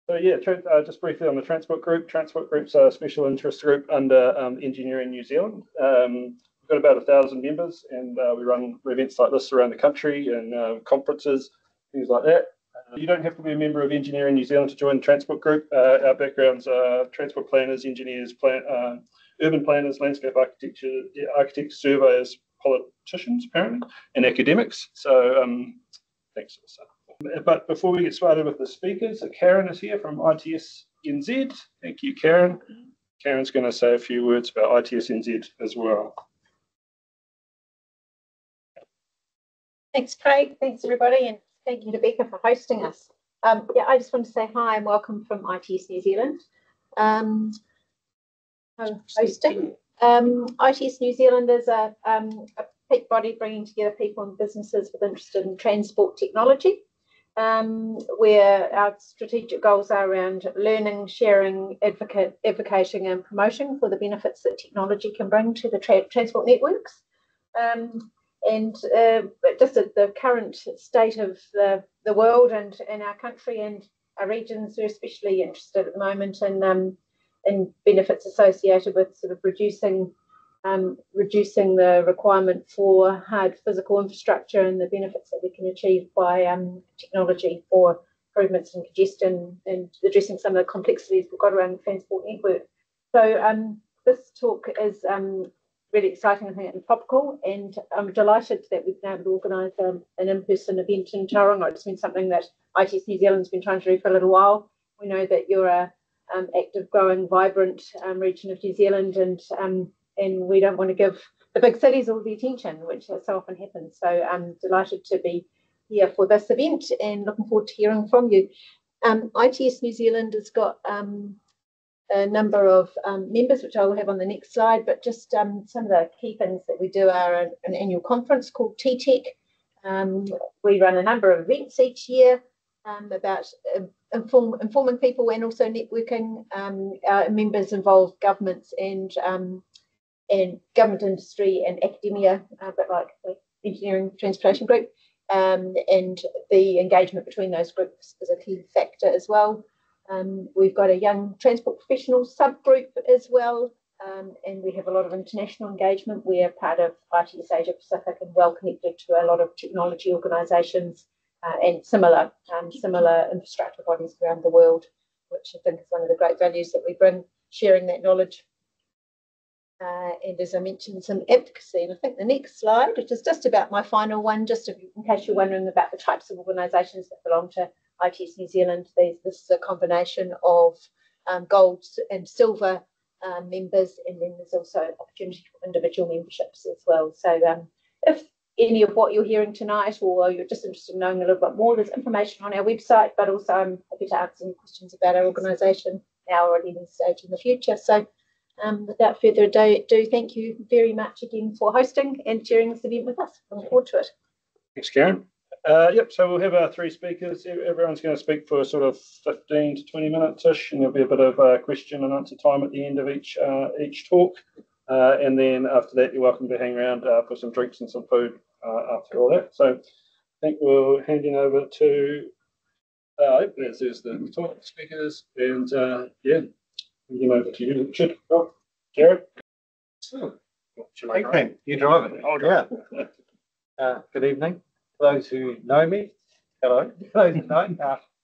So yeah, just briefly on the Transport Group. Transport Group's a special interest group under Engineering New Zealand. We've got about 1,000 members, and we run events like this around the country and conferences, things like that. You don't have to be a member of Engineering New Zealand to join the Transport Group. Our backgrounds are transport planners, engineers, urban planners, landscape architects, surveyors, politicians, apparently, and academics. So thanks. But before we get started with the speakers, Karen is here from ITSNZ. Thank you, Karen. Karen's going to say a few words about ITSNZ as well. Thanks, Craig. Thanks, everybody, and thank you to Becca for hosting us. Yeah, I just want to say hi and welcome from ITS New Zealand. Hosting. ITS New Zealand is a peak body bringing together people and businesses with interested in transport technology, where our strategic goals are around learning, sharing, advocating and promoting for the benefits that technology can bring to the transport networks. And just at the current state of the world and our country and our regions, we're especially interested at the moment in benefits associated with sort of reducing the requirement for hard physical infrastructure and the benefits that we can achieve by technology for improvements in congestion and addressing some of the complexities we've got around the transport network. So this talk is really exciting, I think, and topical, and I'm delighted that we've been able to organise an in-person event in Tauranga. It's been something that ITS New Zealand's been trying to do for a little while. We know that you're a active, growing, vibrant region of New Zealand, and we don't want to give the big cities all the attention, which so often happens. So I'm delighted to be here for this event and looking forward to hearing from you. ITS New Zealand has got a number of members, which I will have on the next slide, but just some of the key things that we do are an annual conference called TTEC. We run a number of events each year about informing people and also networking. Our members involve governments and government, industry and academia, a bit like the Engineering Transportation Group, and the engagement between those groups is a key factor as well. We've got a young transport professional subgroup as well, and we have a lot of international engagement. We are part of ITS Asia Pacific and well connected to a lot of technology organisations and similar infrastructure bodies around the world, which I think is one of the great values that we bring, sharing that knowledge. And as I mentioned, some advocacy. And I think the next slide, which is just about my final one, just in case you're wondering about the types of organisations that belong to ITS New Zealand, this is a combination of gold and silver members, and then there's also opportunity for individual memberships as well. So if any of what you're hearing tonight, or you're just interested in knowing a little bit more, there's information on our website, but also I'm happy to answer any questions about our organisation now or at any stage in the future. So without further ado, thank you very much again for hosting and sharing this event with us. Looking forward to it. Thanks, Karen. Yep, so we'll have our three speakers. Everyone's going to speak for sort of 15 to 20 minutes-ish, and there'll be a bit of question and answer time at the end of each talk. And then after that, you're welcome to hang around for some drinks and some food after all that. So I think we'll hand in over to there's the talk speakers, and yeah, hand him over to you, Richard. Oh, Jared. Okay, you drive it. I'll drive it. Good evening. For those who know me, hello. For those who don't,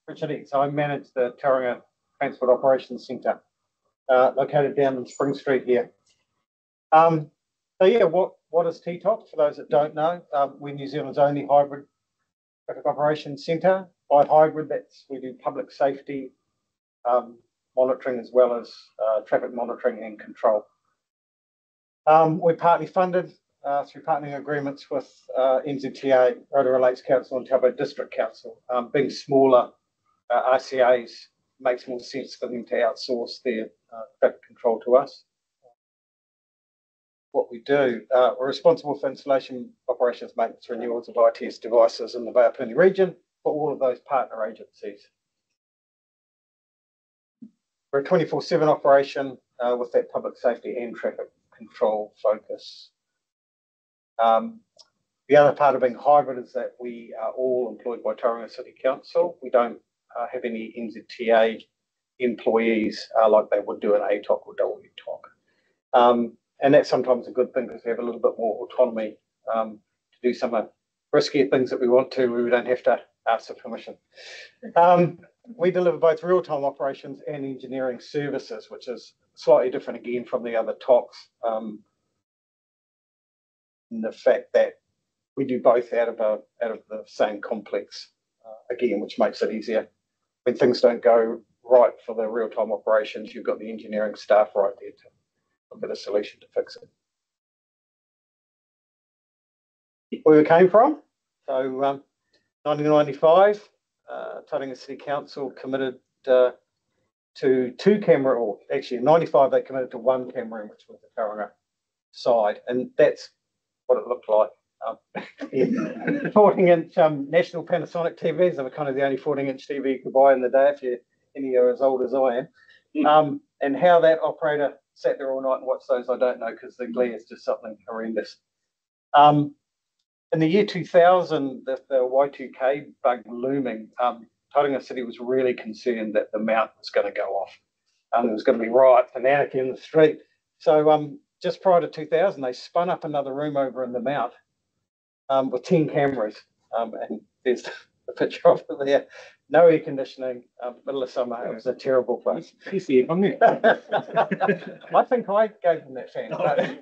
Richard X. I manage the Tauranga Transport Operations Centre, located down in Spring Street here. So yeah, what is TTOC? For those that don't know, we're New Zealand's only hybrid traffic operations centre. By hybrid, we do public safety monitoring as well as traffic monitoring and control. We're partly funded through partnering agreements with NZTA, Rotorua Lakes Council and Taupo District Council. Being smaller RCAs, makes more sense for them to outsource their traffic control to us. What we do, we're responsible for installation, operations, maintenance, renewals of ITS devices in the Bay of Plenty region for all of those partner agencies. We're a 24/7 operation with that public safety and traffic control focus. The other part of being hybrid is that we are all employed by Tauranga City Council. We don't have any NZTA employees like they would do an ATOC or WTOC. And that's sometimes a good thing because we have a little bit more autonomy to do some riskier things that we want to, where we don't have to ask for permission. We deliver both real-time operations and engineering services, which is slightly different again from the other TOCs. In the fact that we do both out of the same complex, again, which makes it easier. When things don't go right for the real-time operations, you've got the engineering staff right there to look at a solution to fix it. Where we came from, so 1995, Tauranga City Council committed to 2 camera, or actually in 95 they committed to 1 camera, which was the Tauranga side, and that's what it looked like. 14-inch national Panasonic TVs. They were kind of the only 14-inch TV you could buy in the day if you're any as old as I am. And how that operator sat there all night and watched those, I don't know, because the glare is just something horrendous. In the year 2000, the Y2K bug looming, Tauranga City was really concerned that the mount was going to go off. There was going to be riots and anarchy in the street. So just prior to 2000, they spun up another room over in the mount with 10 cameras. And there's the picture of it there. No air conditioning, middle of summer. It was a terrible place. I think I gave them that fan. But,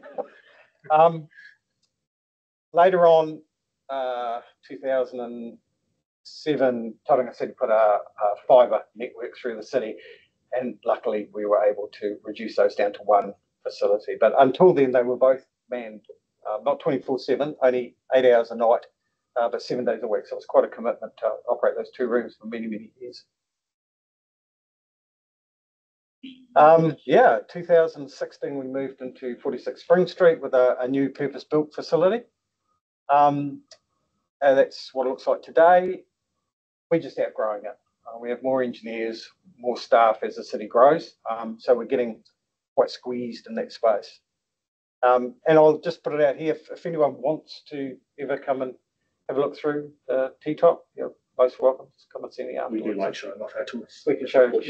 later on, 2007, Tauranga City put a fibre network through the city, and luckily we were able to reduce those down to 1 facility. But until then, they were both manned, not 24/7, only 8 hours a night, but 7 days a week. So it was quite a commitment to operate those 2 rooms for many, many years. 2016 we moved into 46 Spring Street with a new purpose-built facility. And that's what it looks like today. We're just outgrowing it. We have more engineers, more staff as the city grows. So we're getting quite squeezed in that space. And I'll just put it out here, if anyone wants to ever come and have a look through the T-top, you're most welcome. Just come and see me afterwards. We do like showing off our tours. We can show you.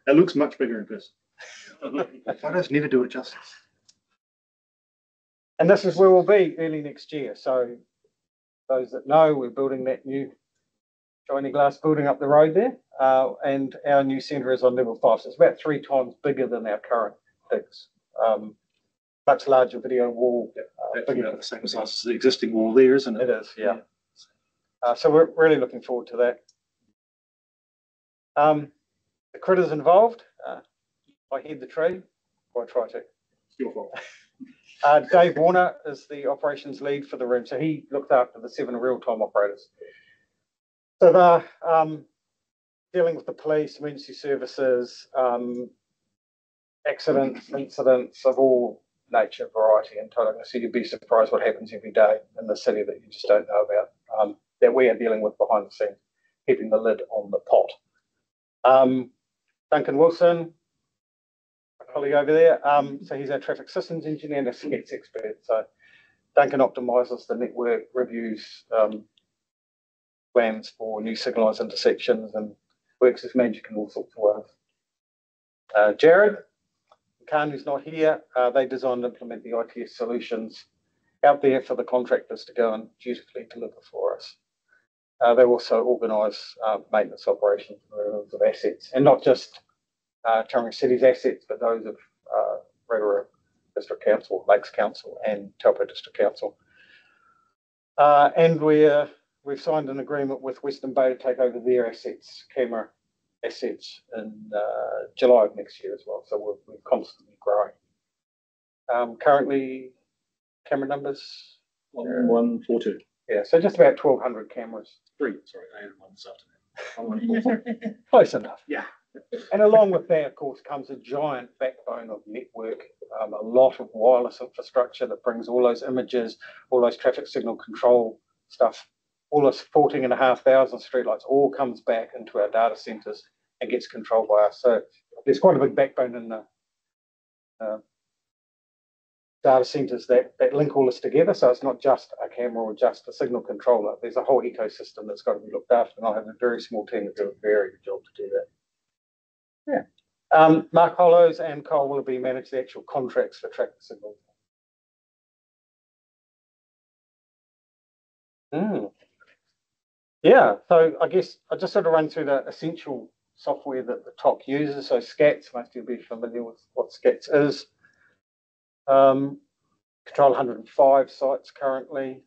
It looks much bigger in person. Photos never do it justice. And this is where we'll be early next year. So those that know, we're building that new shiny glass building up the road there. And our new centre is on level 5. So it's about 3 times bigger than our current digs. Much larger video wall. Bigger about the same size as the existing wall there, isn't it? It is, yeah. So we're really looking forward to that. The critters involved, I head the tree, or I try to. It's your fault. Dave Warner is the operations lead for the room, so he looked after the 7 real-time operators. So they're dealing with the police, emergency services, accidents, incidents of all nature, variety, and Tauranga. So you'd be surprised what happens every day in the city that you just don't know about, that we are dealing with behind the scenes, keeping the lid on the pot. Duncan Wilson, my colleague over there, so he's our traffic systems engineer and a SCETS expert. So Duncan optimises the network, reviews plans for new signalised intersections, and works his magic in all sorts of ways. Jared Khan, who's not here, they design and implement the ITS solutions out there for the contractors to go and dutifully deliver for us. They also organise maintenance operations of assets, and not just Tauranga City's assets, but those of Rotorua District Council, Lakes Council, and Taupo District Council. And we've signed an agreement with Western Bay to take over their assets, camera assets, in July of next year as well. So we're constantly growing. Currently, camera numbers? 142. Yeah, so just about 1,200 cameras. 3, sorry, I added 1 this afternoon. Close enough. Yeah. And along with that, of course, comes a giant backbone of network, a lot of wireless infrastructure that brings all those images, all those traffic signal control stuff, all those 14,500 streetlights, all comes back into our data centres and gets controlled by us. So there's quite a big backbone in the data centres that link all this together. So it's not just a camera or just a signal controller. There's a whole ecosystem that's got to be looked after, and I have a very small team that do a very good job to do that. Mark Hollows and Cole Willoughby manage the actual contracts for traffic signals. Yeah, so I guess I just sort of run through the essential software that the TOC uses. So SCATS, most of you will be familiar with what SCATS is. Control 105 sites currently.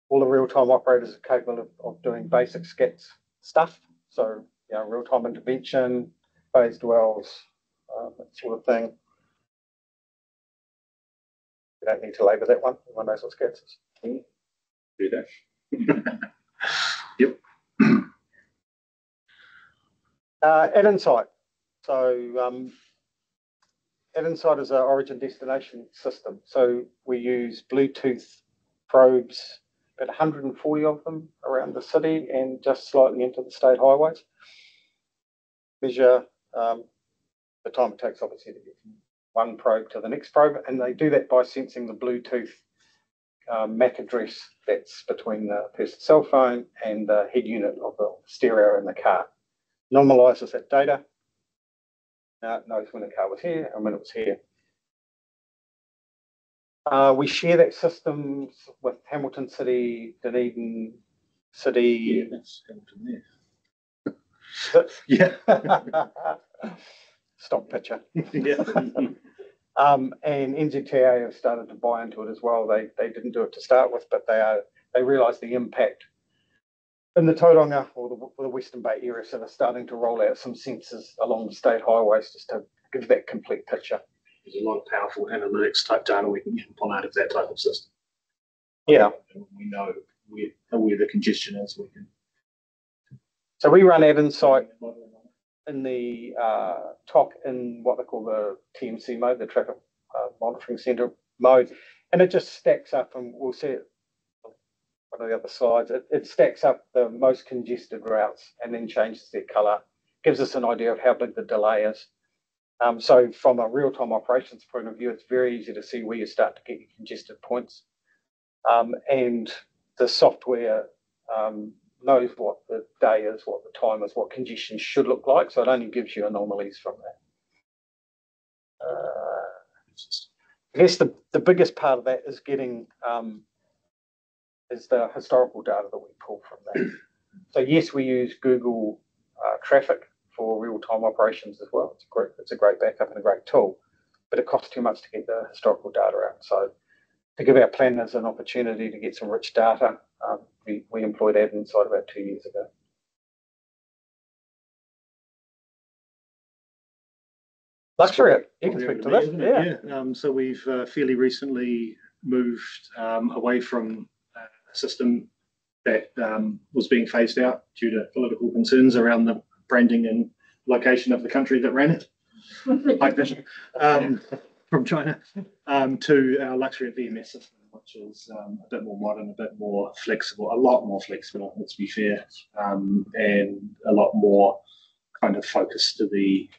All the real-time operators are capable of doing basic SCATS stuff. So, you know, real-time intervention, phased wells, that sort of thing. You don't need to labour that one. Everyone knows what SCATS is. Do that. Yep. At Insight. So at Insight is our origin destination system. So we use Bluetooth probes, about 140 of them around the city and just slightly into the state highways. Measure the time it takes, obviously, to get from one probe to the next probe, and they do that by sensing the Bluetooth MAC address that's between the person's cell phone and the head unit of the stereo in the car. Normalizes that data. Now it knows when the car was here and when it was here. We share that system with Hamilton City, Dunedin City. Yeah, that's Hamilton there. Yeah. Stock picture. Yeah. And NZTA have started to buy into it as well. They didn't do it to start with, but they realised the impact in the Tauranga or the Western Bay area, so they're starting to roll out some sensors along the state highways just to give that complete picture. There's a lot of powerful analytics type data we can pull out of that type of system. Yeah. And we know where the congestion is. We can. So we run Ad Insight in the TOC in what they call the TMC mode, the Traffic Monitoring Centre mode, and it just stacks up, and we'll see it on one of the other slides. It stacks up the most congested routes and then changes their colour, gives us an idea of how big the delay is. So from a real-time operations point of view, it's very easy to see where you start to get your congested points. And the software knows what the day is, what the time is, what congestion should look like. So it only gives you anomalies from that. I guess the biggest part of that is getting is the historical data that we pull from that. So yes, we use Google Traffic for real-time operations as well. It's a great backup and a great tool, but it costs too much to get the historical data out. So to give our planners an opportunity to get some rich data, we employed Ad Insight about 2 years ago. Luxury, you can speak to this. Yeah. So we've fairly recently moved away from a system that was being phased out due to political concerns around the branding and location of the country that ran it, like this, from China, to our luxury VMS system, which is a bit more modern, a bit more flexible, a lot more flexible, let's be fair, and a lot more kind of focused to the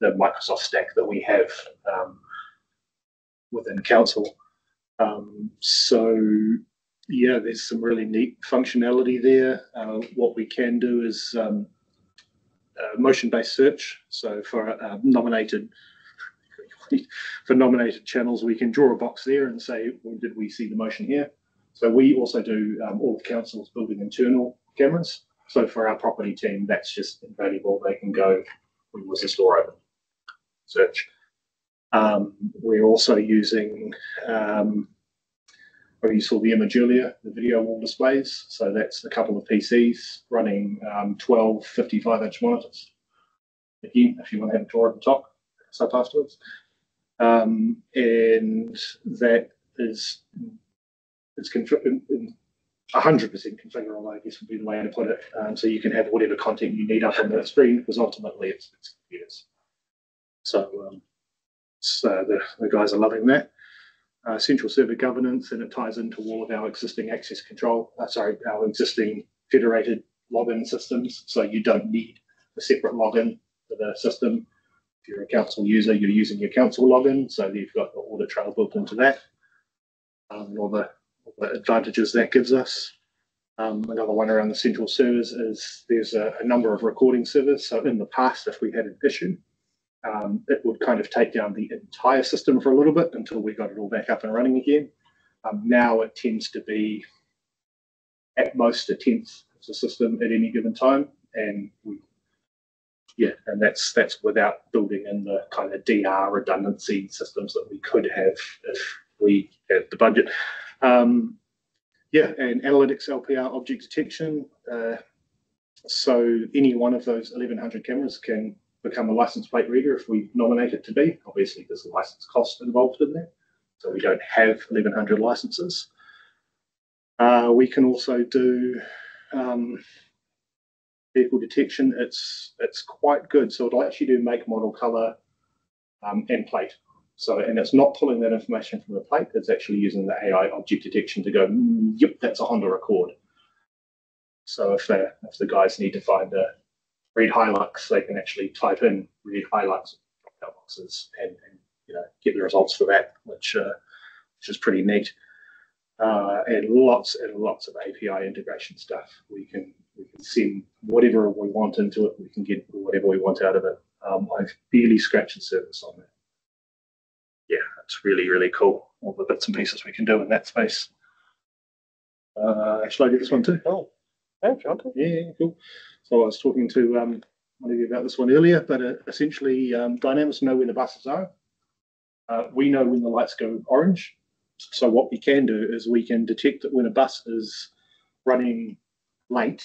Microsoft stack that we have within council. So yeah, there's some really neat functionality there. What we can do is motion-based search. So for nominated channels, we can draw a box there and say, when did we see the motion here? So we also do all the councils building internal cameras. So for our property team, that's just invaluable. They can go, when was the store open? Search. We're also using, you saw the image earlier, the video wall displays. So that's a couple of PCs running 12 55-inch monitors. Again, if you want to have a tour at the top, up afterwards. And that is, it's 100% configurable, I guess would be the way to put it. So you can have whatever content you need up on the screen, because ultimately it's computers. So the guys are loving that. Central server governance, and it ties into all of our existing access control, our existing federated login systems. So you don't need a separate login for the system. If you're a council user, you're using your council login, so you've got the audit trail built into that, and all the advantages that gives us. Another one around the central servers is there's a number of recording servers. So in the past, if we had an issue, it would kind of take down the entire system for a little bit until we got it all back up and running again. Now it tends to be at most a tenth of the system at any given time, and and that's without building in the kind of DR redundancy systems that we could have if we had the budget. And analytics, LPR, object detection. So any one of those 1,100 cameras can become a license plate reader if we nominate it to be. Obviously, there's a license cost involved in that, so we don't have 1,100 licenses. We can also do vehicle detection. It's quite good. So it'll actually do make, model, color, and plate. So, and it's not pulling that information from the plate. It's actually using the AI object detection to go, yep, that's a Honda Accord. So if the guys need to find a Red Hilux, they can actually type in Red Hilux boxes and get the results for that, which is pretty neat. And lots of API integration stuff. We can send whatever we want into it. We can get whatever we want out of it. I've barely scratched the surface on that. Yeah, it's really, really cool. All the bits and pieces we can do in that space. Shall I do this one too? Oh, yeah, if you want to. Yeah, cool. So I was talking to one of you about this one earlier, but essentially Dynamics know when the buses are. We know when the lights go orange. So what we can do is we can detect that when a bus is running late,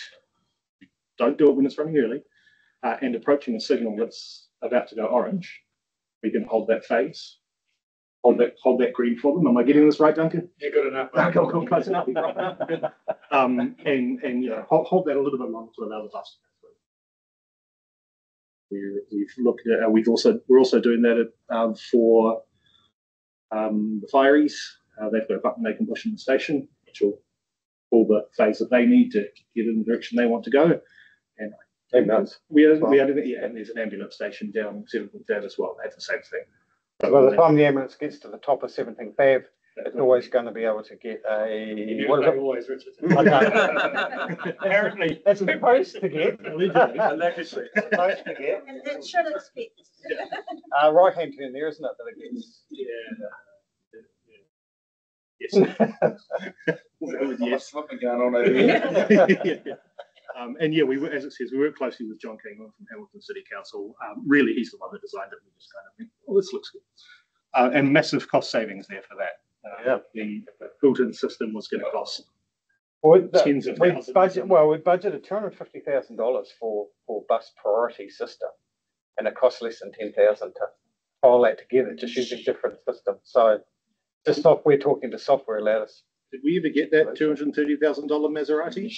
don't do it when it's running early, and approaching a signal that's about to go orange, we can hold that phase. Hold that green for them. Am I getting this right, Duncan? Yeah, good enough. Cool, close enough. And hold that a little bit longer to allow the bus to go through. We've looked at. We're also doing that for the fireys. They've got a button they can push in the station, which will pull the phase that they need to get in the direction they want to go. And and there's an ambulance station down as well. They have the same thing. By the time the ambulance gets to the top of 17th Ave, it's always going to be able to get a. What is it? Always, Richard. Apparently, it's supposed to get. Allegedly. Supposed to get. And it should expect. Right hand turn there, isn't it? That it gets. Yes. Yes. Something going on over here. We as it says, we work closely with John King from Hamilton City Council. Really, he's the one that designed it. We just kind of think, oh, this looks good. And massive cost savings there for that. The built-in system was going to cost tens of thousands. We budgeted $250,000 for bus priority system, and it costs less than $10,000 to file that together, just using different systems. So, the software talking to software allowed us. Did we ever get that $230,000 Maserati?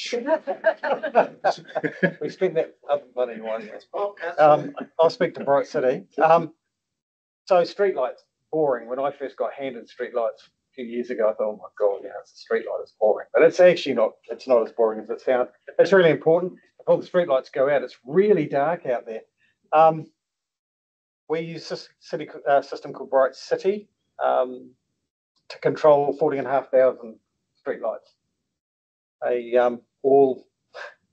We spent that other money one. I'll speak to Bright City. So streetlights, boring. When I first got handed streetlights a few years ago, I thought, oh my God, it's a streetlight, it's boring. But it's actually not. It's not as boring as it sounds. It's really important. Before the streetlights go out, it's really dark out there. We use a system called Bright City to control 40,500 streetlights. All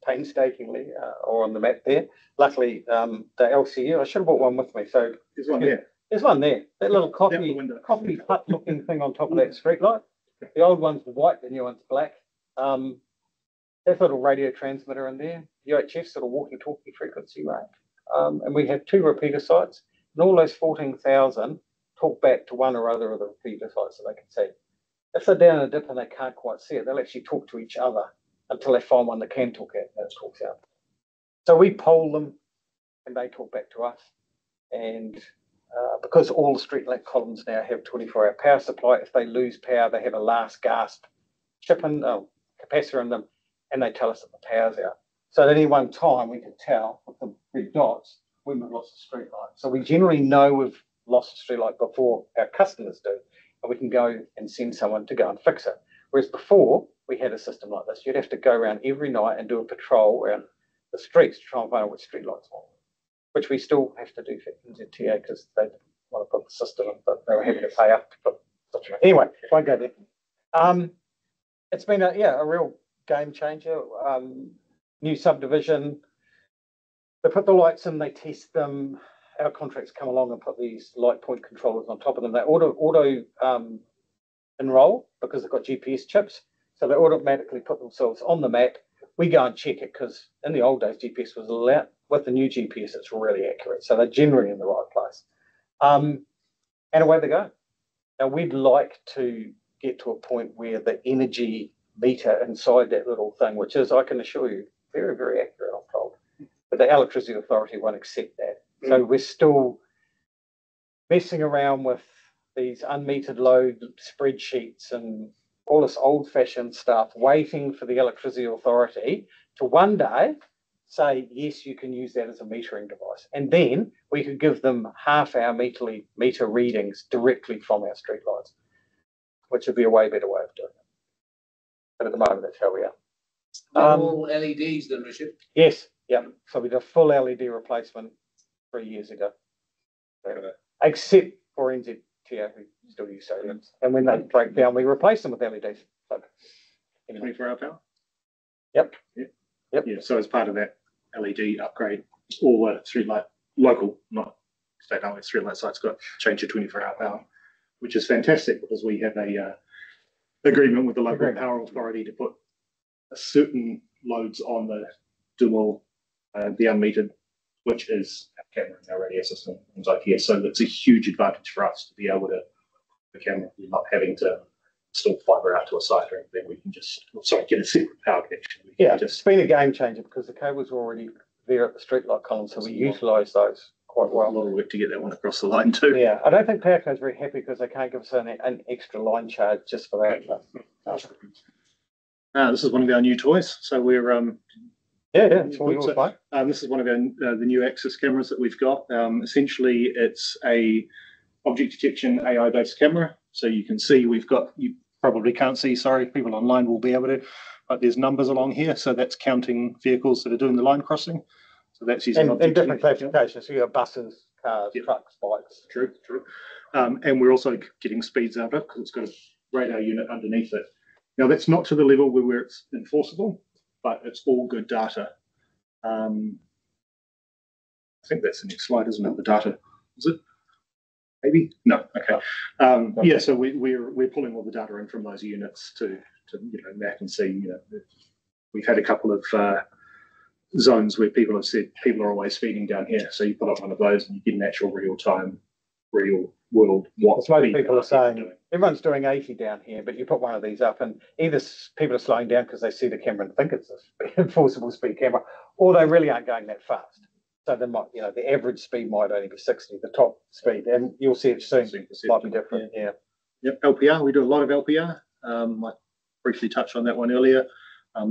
painstakingly are on the map there. Luckily, the LCU, I should have brought one with me. So there's one there. There's one there. That little coffee hut looking thing on top of that streetlight. The old one's white, the new one's black. There's a little radio transmitter in there. UHF sort of walkie-talkie frequency range. And we have 2 repeater sites, and all those 14,000 talk back to one or other of the repeater sites so they can see. If they're down in a dip and they can't quite see it, they'll actually talk to each other until they find one that can talk out and it talks out. So we poll them and they talk back to us. And because all the street light columns now have 24-hour power supply, if they lose power, they have a last gasp capacitor in them, and they tell us that the power's out. So at any one time, we can tell with the red dots when we've lost the street light. So we generally know we've lost the street light before our customers do, and we can go and send someone to go and fix it. Whereas before we had a system like this, you'd have to go around every night and do a patrol around the streets to try and find out which street lights were, which we still have to do for NZTA because they want to put the system in, but they were having to pay up to put such a. Anyway, won't go there. It's been a real game changer. New subdivision. They put the lights in, they test them. Our contracts come along and put these light point controllers on top of them. They auto enroll because they've got GPS chips. So they automatically put themselves on the map. We go and check it because in the old days, GPS was allowed. With the new GPS, it's really accurate. So they're generally in the right place. And away they go. Now, we'd like to get to a point where the energy meter inside that little thing, which is, I can assure you, very, very accurate, I'm told. But the Electricity Authority won't accept that. So we're still messing around with these unmetered load spreadsheets and all this old-fashioned stuff, waiting for the Electricity Authority to one day say, yes, you can use that as a metering device. And then we could give them half-hour meter readings directly from our streetlights, which would be a way better way of doing it. But at the moment, that's how we are. All LEDs then, Richard? Yes, yeah. So we did a full LED replacement 3 years ago. Except for NZ, who still use sodiums. And when they break down, we replace them with LEDs. So, anyway. 24-hour power? Yep. Yeah, so as part of that LED upgrade, all the streetlight, local, not state highway streetlight sites got changed to 24-hour power, which is fantastic because we have a agreement with the local power authority to put certain loads on the dual, the unmetered, which is our camera and our radio system, things like here. So that's a huge advantage for us to be able to the camera, you're not having to install fibre out to a site or anything. We can just get a separate power connection. It's been a game changer because the cables were already there at the streetlight column, so we utilise those quite well. A lot of work to get that one across the line too. Yeah, I don't think PowerCo's very happy because they can't give us an extra line charge just for that. This is one of our new toys. So we're it's all yours, mate. This is one of our the new Axis cameras that we've got. Essentially, it's a object detection AI based camera. So you can see we've got, you probably can't see, sorry, people online will be able to, but there's numbers along here. So that's counting vehicles that are doing the line crossing. So that's using and different classifications. So you have buses, cars, trucks, bikes. True. And we're also getting speeds out of it because it's got a radar unit underneath it. Now that's not to the level where it's enforceable, but it's all good data. I think that's the next slide, isn't it? The data, is it? Maybe no. Okay. Yeah. So we're pulling all the data in from those units to map and see. We've had a couple of zones where people have said people are always speeding down here. So you put up one of those and you get an actual real world what most people are saying. Everyone's doing 80 down here, but you put one of these up and either people are slowing down because they see the camera and think it's an enforceable speed camera, or they really aren't going that fast. So they might, the average speed might only be 60, the top speed, and you'll see it soon. Might be different. Yeah. Yep. LPR. We do a lot of LPR. I briefly touched on that one earlier.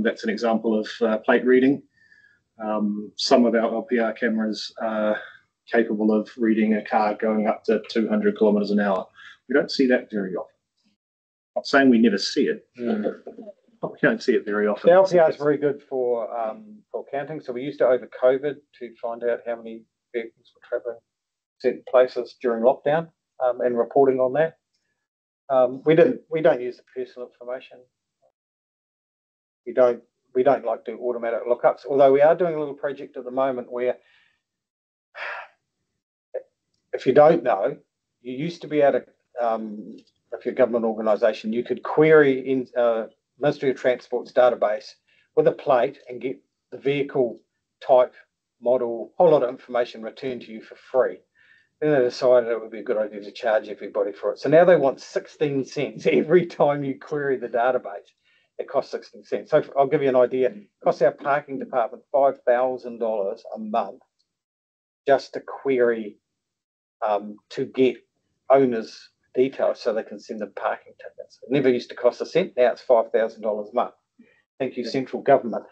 That's an example of plate reading. Some of our LPR cameras are capable of reading a car going up to 200 kilometres an hour. We don't see that very often. I'm not saying we never see it. But we don't see it very often. The LPR is very good for counting. So we used it over COVID to find out how many vehicles were travelling certain places during lockdown and reporting on that. We don't use the personal information. We don't like do automatic lookups, although we are doing a little project at the moment where, if you don't know, you used to be able to, if you're a government organisation, you could query in Ministry of Transport's database with a plate and get the vehicle type, model, whole lot of information returned to you for free. Then they decided it would be a good idea to charge everybody for it. So now they want 16 cents every time you query the database. It costs 16 cents. So I'll give you an idea. It costs our parking department $5,000 a month just to query to get owners' details so they can send them parking tickets. It never used to cost a cent. Now it's $5,000 a month. Thank you, central government.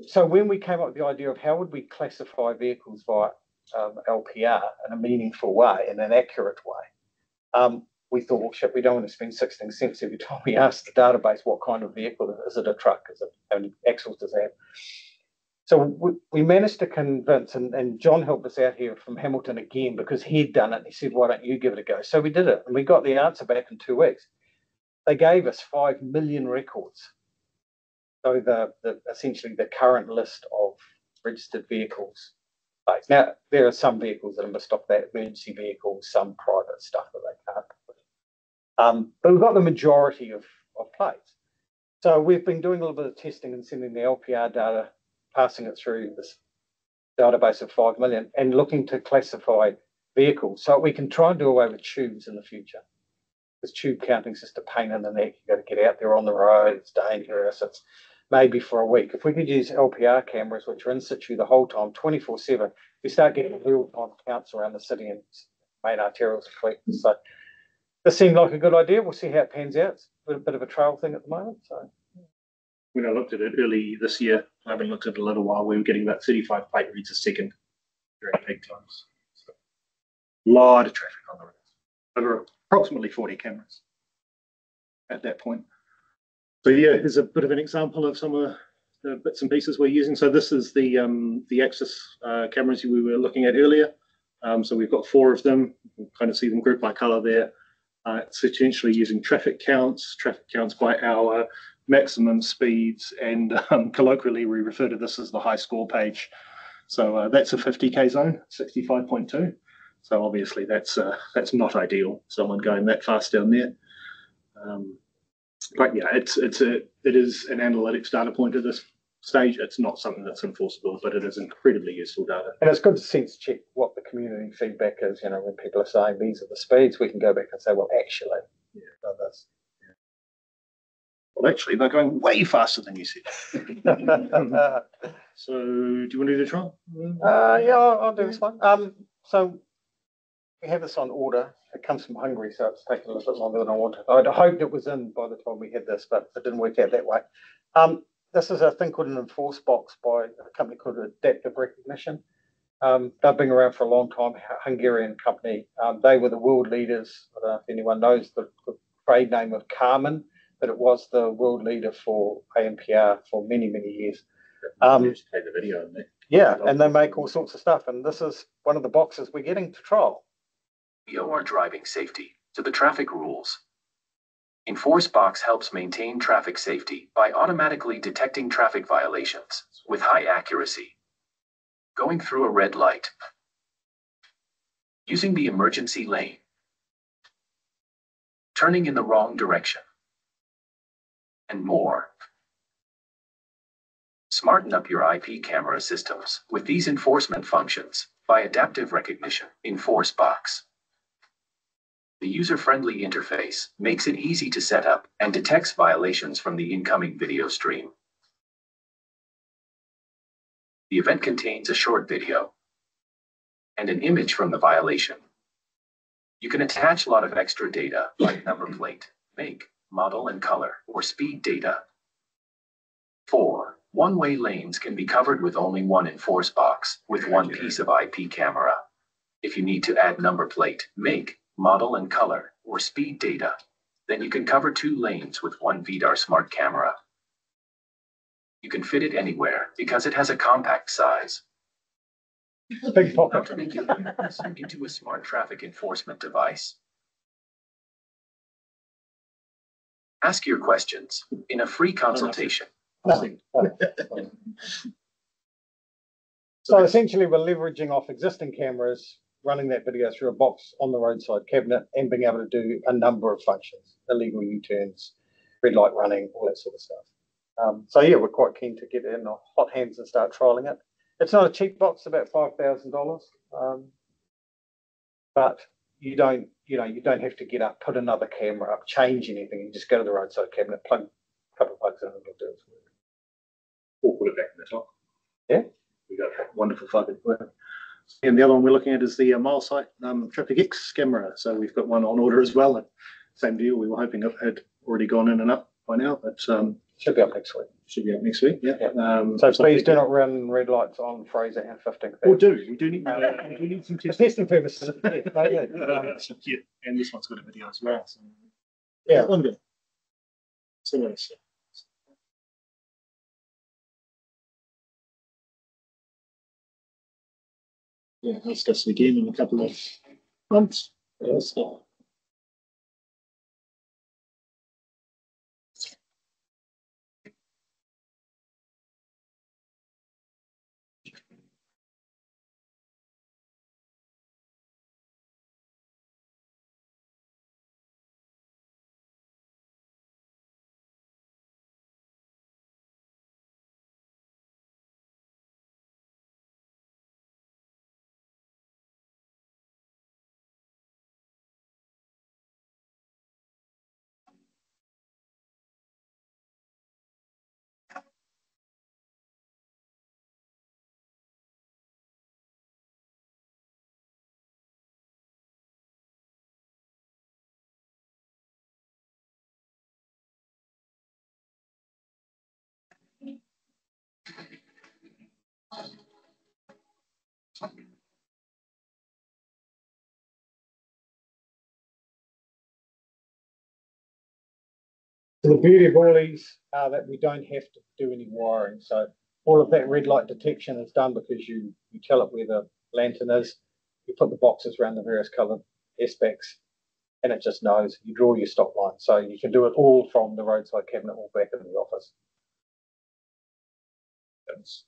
So when we came up with the idea of how would we classify vehicles via LPR in a meaningful way, in an accurate way, we thought, well, shit, we don't want to spend 16 cents every time we ask the database what kind of vehicle it is. Is it a truck? Is it, how many axles does it have? So we managed to convince, and John helped us out here from Hamilton again because he'd done it. And he said, why don't you give it a go? So we did it, and we got the answer back in 2 weeks. They gave us 5 million records So essentially the current list of registered vehicles. Like now, there are some vehicles that are missed off that, emergency vehicles, some private stuff that they can't put. But we've got the majority of plates. So we've been doing a little bit of testing and sending the LPR data, passing it through this database of 5 million and looking to classify vehicles so we can try and do away with tubes in the future. Because tube counting is just a pain in the neck. You've got to get out there on the road. It's dangerous. It's maybe for a week. If we could use LPR cameras, which are in situ the whole time, 24/7, we start getting real-time counts around the city and main arterials. So this seemed like a good idea. We'll see how it pans out. It's a bit of a trail thing at the moment. So when I looked at it early this year, I haven't looked at it a little while, we were getting about 35 plate reads a second during peak times. So, a lot of traffic on the roads. Over approximately 40 cameras at that point. So yeah, here's a bit of an example of some of the bits and pieces we're using. So this is the axis cameras we were looking at earlier. So we've got 4 of them. You can kind of see them grouped by color there. It's essentially using traffic counts by hour, maximum speeds, and colloquially we refer to this as the high score page. So that's a 50k zone, 65.2. So obviously that's not ideal, someone going that fast down there. But yeah, it is an analytics data point at this stage. It's not something that's enforceable, but it is incredibly useful data. and it's good to sense check what the community feedback is. You know, when people are saying these are the speeds, we can go back and say, well, actually, this. Well, actually, they're going way faster than you said. So do you want to do the trial? Yeah, I'll do this one. So we have this on order. It comes from Hungary, so it's taken a little bit longer than I wanted. I'd hoped it was in by the time we had this, but it didn't work out that way. This is a thing called an Enforce box by a company called Adaptive Recognition. They've been around for a long time, Hungarian company. They were the world leaders. I don't know if anyone knows the trade name of Carmen, but it was the world leader for ANPR for many, many years. Just play the video in there. Yeah, and they make all sorts of stuff. And this is one of the boxes we're getting to trial. Your driving safety to the traffic rules. Enforce Box helps maintain traffic safety by automatically detecting traffic violations with high accuracy. Going through a red light. Using the emergency lane. Turning in the wrong direction. And more. Smarten up your IP camera systems with these enforcement functions by Adaptive Recognition Enforce Box. The user-friendly interface makes it easy to set up and detects violations from the incoming video stream. The event contains a short video and an image from the violation. You can attach a lot of extra data like number plate, make, model, and color, or speed data. 4. One-way lanes can be covered with only one Enforce box with one piece of IP camera. If you need to add number plate, make, model, and color, or speed data, then you can cover 2 lanes with one VDAR smart camera. You can fit it anywhere because it has a compact size. Big pocket. To make it into a smart traffic enforcement device. Ask your questions in a free consultation. Nothing. So essentially, we're leveraging off existing cameras, running that video through a box on the roadside cabinet, and being able to do a number of functions: illegal U-turns, red light running, all that sort of stuff. So yeah, we're quite keen to get it in hot hands and start trialing it. It's not a cheap box, about $5,000, but you don't have to get up, put another camera up, change anything. You just go to the roadside cabinet, plug a couple of plugs in, and it'll do its work. Or put it back in the top. Yeah, We got a wonderful fucking work. And the other one we're looking at is the mile site Traffic X camera. So we've got one on order as well. And same deal. We were hoping it had already gone in and up by now, but should be up next week. should be up next week. Yeah. So please do not run red lights on Fraser and 15th. Or we do need some For testing. testing purposes. Yeah. Yeah, and this one's got a video as well. So. Yeah. One bit. So let's see. Yeah, I'll discuss it again in a couple of months. Yes. So the beauty of all these are that we don't have to do any wiring. So all of that red light detection is done because you tell it where the lantern is. You put the boxes around the various coloured S-backs and it just knows. You draw your stop line. So you can do it all from the roadside cabinet or back in the office. That's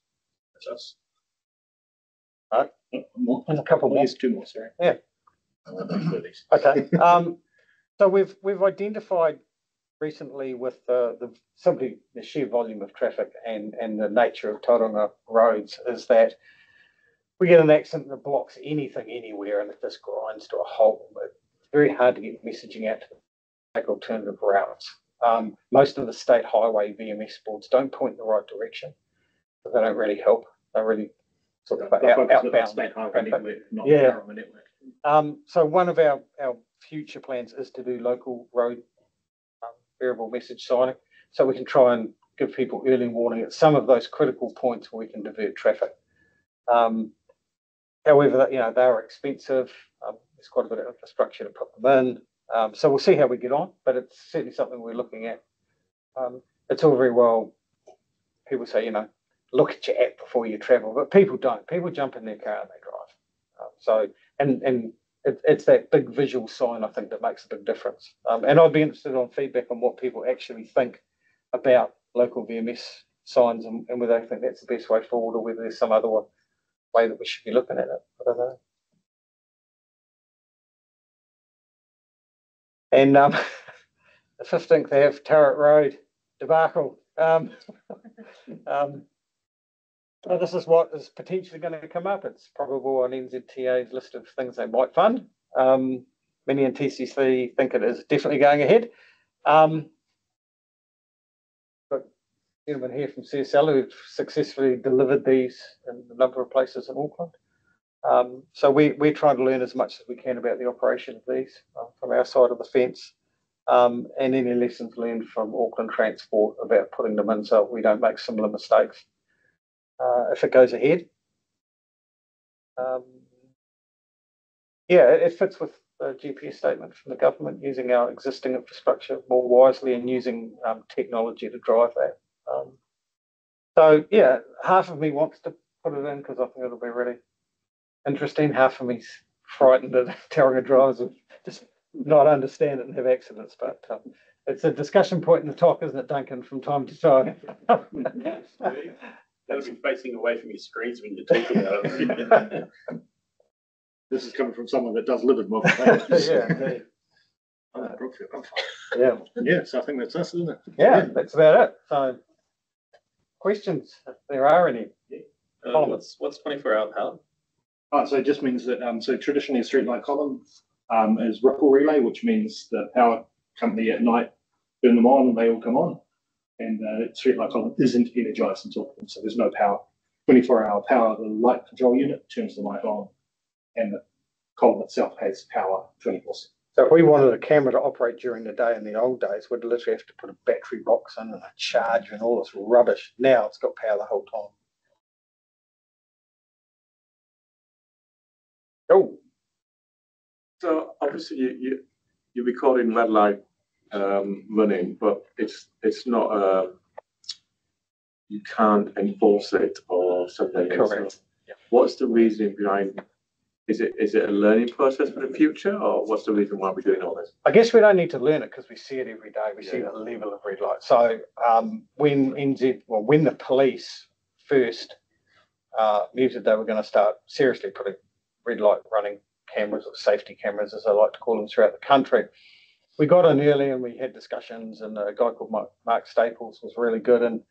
us. Right. More. And a couple more. Here's two more, sorry. Yeah. Okay. So we've identified recently with simply the sheer volume of traffic and the nature of Tauranga roads is that we get an accident that blocks anything anywhere and it just grinds to a halt. It's very hard to get messaging out to take alternative routes. Most of the state highway VMS boards don't point in the right direction. So they don't really help. They're really sort of outbound. State highway network, not Yeah. the network. So one of our future plans is to do local road variable message signing, so we can try and give people early warning at some of those critical points where we can divert traffic. However, they are expensive. There's quite a bit of infrastructure to put them in. So we'll see how we get on, but it's certainly something we're looking at. It's all very well. People say, look at your app before you travel, but people don't. People jump in their car and they drive. It's that big visual sign, I think, that makes a big difference. And I'd be interested on feedback on what people actually think about local VMS signs and whether they think that's the best way forward or whether there's some other way that we should be looking at it. I don't know. And the 15th, they have Turret Road debacle. This is what is potentially going to come up. It's probable on NZTA's list of things they might fund. Many in TCC think it is definitely going ahead. But gentlemen here from CSL who've successfully delivered these in a number of places in Auckland. So we're trying to learn as much as we can about the operation of these from our side of the fence. And any lessons learned from Auckland Transport about putting them in so we don't make similar mistakes. If it goes ahead. It fits with the GPS statement from the government, using our existing infrastructure more wisely and using technology to drive that. Half of me wants to put it in because I think it'll be really interesting. Half of me's frightened that Tauranga drivers will just not understand it and have accidents. But it's a discussion point in the talk, isn't it, Duncan, from time to time? That'll be facing away from your screens when you talk about it. This is coming from someone that does live in Moffat. Yeah, indeed. Brookfield, I'm fine. Yeah. Yeah, so I think that's us, isn't it? Yeah, that's about it. So, questions, if there are any. What's 24-hour power? So it just means that, so traditionally a streetlight column is ripple relay, which means the power company at night turn them on and they all come on. And the streetlight column isn't energized until so there's no power. 24-hour power, the light control unit turns the light on, and the column itself has power 24/7. So if we wanted a camera to operate during the day in the old days, we'd literally have to put a battery box in and a charger and all this rubbish. Now it's got power the whole time. Oh. So obviously you're recording red light running, but it's not you can't enforce it or something. Correct. So what's the reasoning behind? Is it a learning process for the future, or what's the reason why we're doing all this? I guess we don't need to learn it because we see it every day. We see the level of red light. So when the police first muted they were going to start seriously putting red light running cameras, or safety cameras as I like to call them, throughout the country, we got in early and we had discussions, and a guy called Mark Staples was really good, and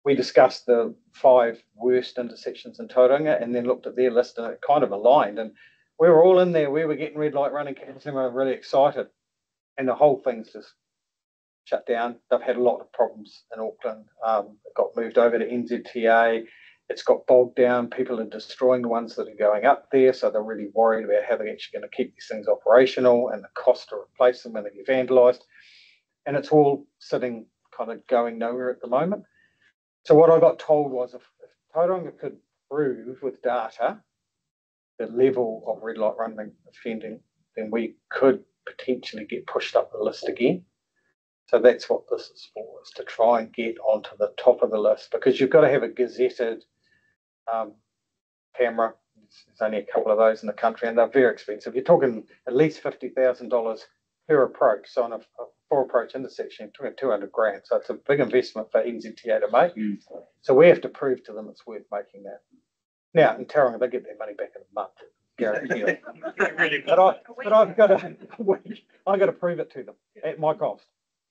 we discussed the 5 worst intersections in Tauranga and then looked at their list, and it kind of aligned, and we were all in there. We were getting red light running cameras and we were really excited, and the whole thing's just shut down. They've had a lot of problems in Auckland. It got moved over to NZTA. It's got bogged down. People are destroying the ones that are going up there, so they're really worried about how they're actually going to keep these things operational and the cost to replace them when they get vandalised. And it's all sitting kind of going nowhere at the moment. So what I got told was if Tauranga could prove with data the level of red light running offending, then we could potentially get pushed up the list again. So that's what this is for, is to try and get onto the top of the list, because you've got to have a gazetted camera. There's only a couple of those in the country, and they're very expensive. You're talking at least $50,000 per approach. So on a four approach intersection, you're talking 200 grand. So it's a big investment for NZTA to make. So we have to prove to them it's worth making that. Now in Tauranga, they get their money back in a month, guarantee it. But I've got to prove it to them at my cost.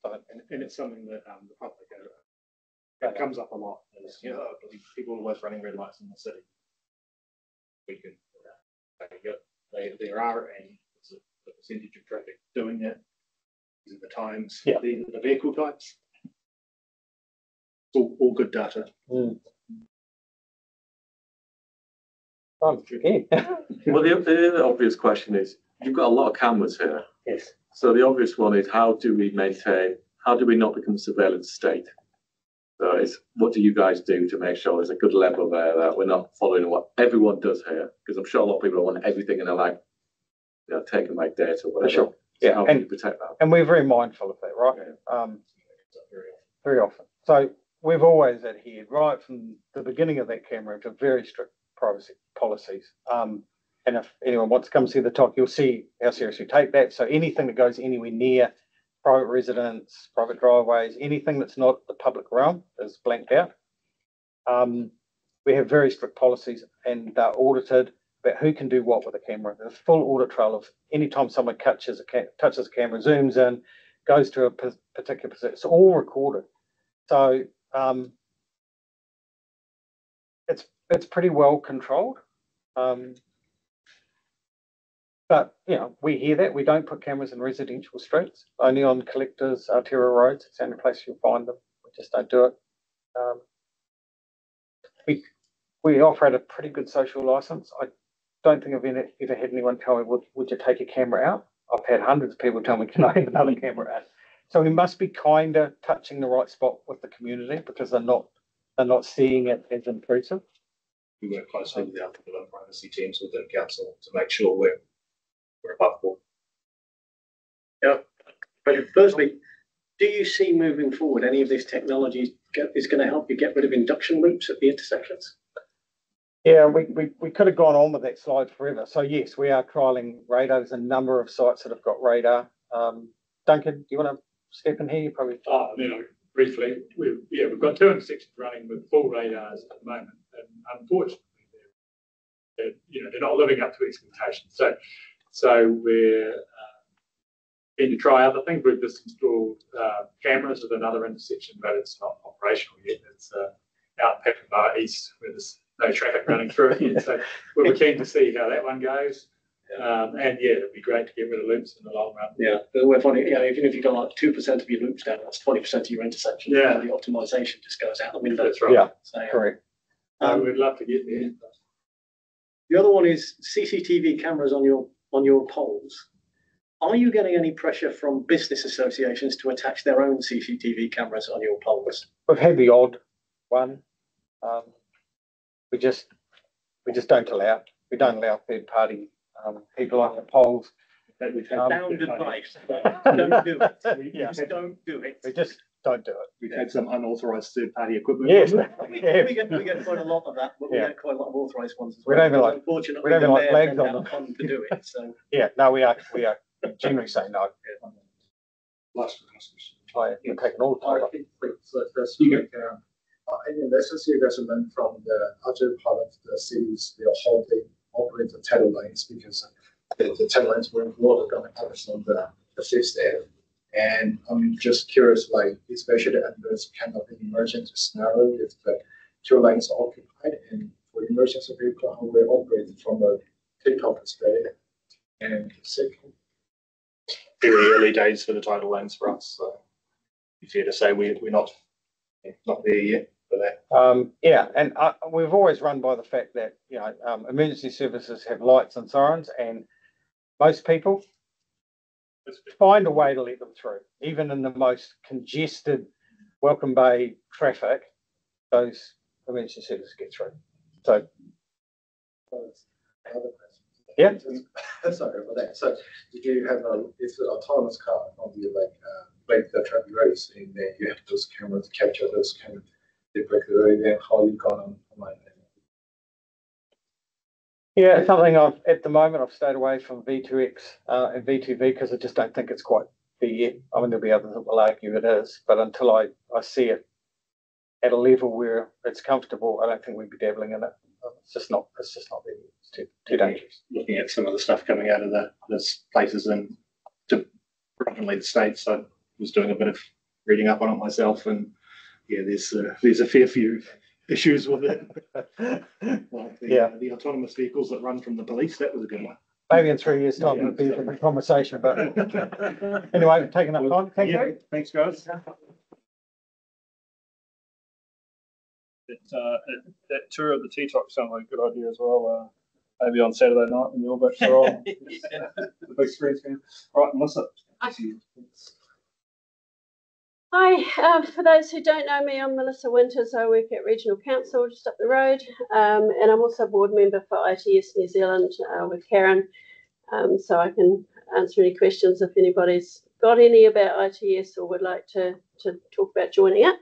So, and it's something that the public it comes up a lot. Is, you know, people are always running red lights in the city. We can there are, and it's a percentage of traffic doing that. These are the times. Yeah. These are the vehicle types. All good data. Well, the obvious question is, you've got a lot of cameras here. Yes. So the obvious one is, how do we not become a surveillance state? So it's, what do you guys do to make sure there's a good level there, that we're not following what everyone does here? Because I'm sure a lot of people want everything in their life, you know, taken like data or whatever. For sure. So Yeah. how do you protect that? And we're very mindful of that, right? Very often. So we've always adhered right from the beginning of that camera to very strict privacy policies. And if anyone wants to come see the talk, you'll see how seriously we take that. So anything that goes anywhere near private residents, private driveways, anything that's not the public realm is blanked out. We have very strict policies, and they're audited about who can do what with a camera. There's a full audit trail of any time someone touches a camera, zooms in, goes to a particular position. It's all recorded. So it's pretty well controlled. But, you know, we hear that. We don't put cameras in residential streets, only on collectors, arterial roads. It's the only place you'll find them. We just don't do it. We operate a pretty good social license. I don't think I've ever had anyone tell me, would you take a camera out? I've had hundreds of people tell me, can I have another camera out? So we must be kind of touching the right spot with the community, because they're not seeing it as intrusive. We work closely with our privacy teams within council to make sure we're above board. Yeah, but firstly, do you see moving forward any of this technology is going to help you get rid of induction loops at the intersections? Yeah, we could have gone on with that slide forever. So yes, we are trialling radar. There's a number of sites that have got radar. Duncan, do you want to step in here? You probably. Briefly, we've got 2 intersections running with full radars at the moment, and unfortunately, they're not living up to expectations. So we're going to try other things. We've just installed cameras at another intersection, but it's not operational yet. It's out in Papua East, where there's no traffic running through it yet. So we're keen to see how that one goes. And yeah, it'd be great to get rid of loops in the long run. Yeah, but we're finding, even if you've got like 2% of your loops down, that's 20% of your intersection. Yeah, the optimization just goes out the window. That's right. Yeah, so, correct. We'd love to get there. The other one is CCTV cameras on your poles. Are you getting any pressure from business associations to attach their own CCTV cameras on your poles? We've had the odd one. We just don't allow. We don't allow third party people on the poles. Sound advice. Don't do it. Don't do it. We just don't do it. We've had some unauthorised third party equipment. Yes, we get quite a lot of that, but we get quite a lot of authorised ones as well. We don't even like. Unfortunately, we don't even like flags on them to do it. So yeah, no, we are generally saying no. Last We're taking all the time. In lessons you guys learned from the other part of the cities, how they operate the tether lanes, because the tether lanes were involved on the fifth there. And I'm just curious, like, especially under this kind of an emergency scenario, if the 2 lanes are occupied, and for emergency vehicle, how we operate from a takeoff perspective. And second, very early days for the tidal lanes for us. So it's fair to say we're not there yet for that. And we've always run by the fact that emergency services have lights and sirens, and most people find a way to let them through, even in the most congested Welcome Bay traffic. Those emergency services get through. So, Another question. yeah. Sorry about that. So if you have it's an autonomous car on the like the traffic race, and then you have those cameras to capture those kind of the break the road, then how you gonna online that? Yeah, it's something at the moment I've stayed away from V2X and V2V because I just don't think it's quite there yet. I mean, there'll be others that will argue it is, but until I see it at a level where it's comfortable, I don't think we'd be dabbling in it. It's just not there. It's too dangerous. Looking at some of the stuff coming out of those places and to predominantly the States, I was doing a bit of reading up on it myself, and yeah, there's a fair few issues with it. Like the autonomous vehicles that run from the police, that was a good one. Maybe in 3 years' time it'll be a different conversation, but anyway, we've taken up time. Thank you. Thanks, guys. That tour of the T-Top sounded like a good idea as well. Maybe on Saturday night when the All Blacks are on. The big screen game. All right, Melissa. Hi, for those who don't know me, I'm Melissa Winters. I work at Regional Council just up the road, and I'm also a board member for ITS New Zealand with Karen, so I can answer any questions if anybody's got any about ITS or would like to talk about joining it.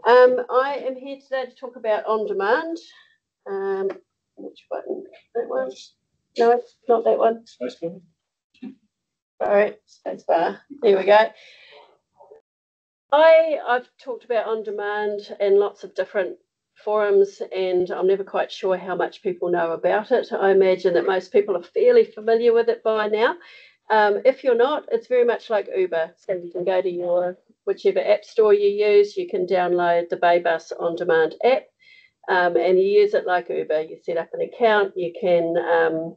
I am here today to talk about on demand. Which button? That one? No, it's not that one. All right, space bar. There we go. I've talked about on demand in lots of different forums, and I'm never quite sure how much people know about it. I imagine that most people are fairly familiar with it by now. If you're not, it's very much like Uber. So you can go to your whichever app store you use, you can download the Baybus on demand app, and you use it like Uber. You set up an account, you can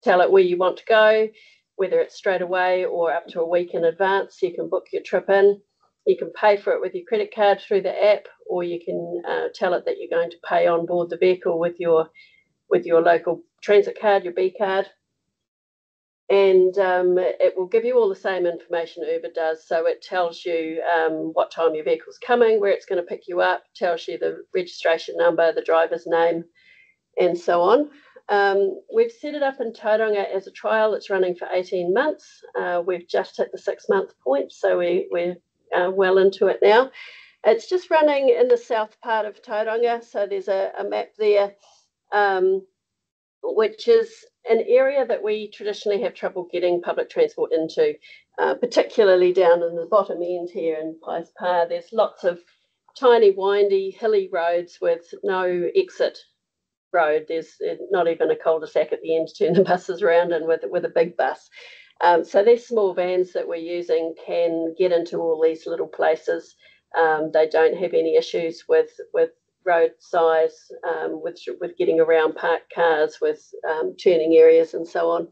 tell it where you want to go, whether it's straight away or up to a week in advance. You can book your trip in. You can pay for it with your credit card through the app, or you can tell it that you're going to pay on board the vehicle with your local transit card, your B card. And it will give you all the same information Uber does. So it tells you what time your vehicle's coming, where it's going to pick you up, tells you the registration number, the driver's name, and so on. We've set it up in Tauranga as a trial. It's running for 18 months. We've just hit the 6-month point, so we're well into it now. It's just running in the south part of Tauranga, so there's a map there, which is an area that we traditionally have trouble getting public transport into, particularly down in the bottom end here in Pies Pa. There's lots of tiny, windy, hilly roads with no exit road. There's not even a cul-de-sac at the end to turn the buses around in with a big bus. So these small vans that we're using can get into all these little places. They don't have any issues with road size, with getting around parked cars, with turning areas and so on.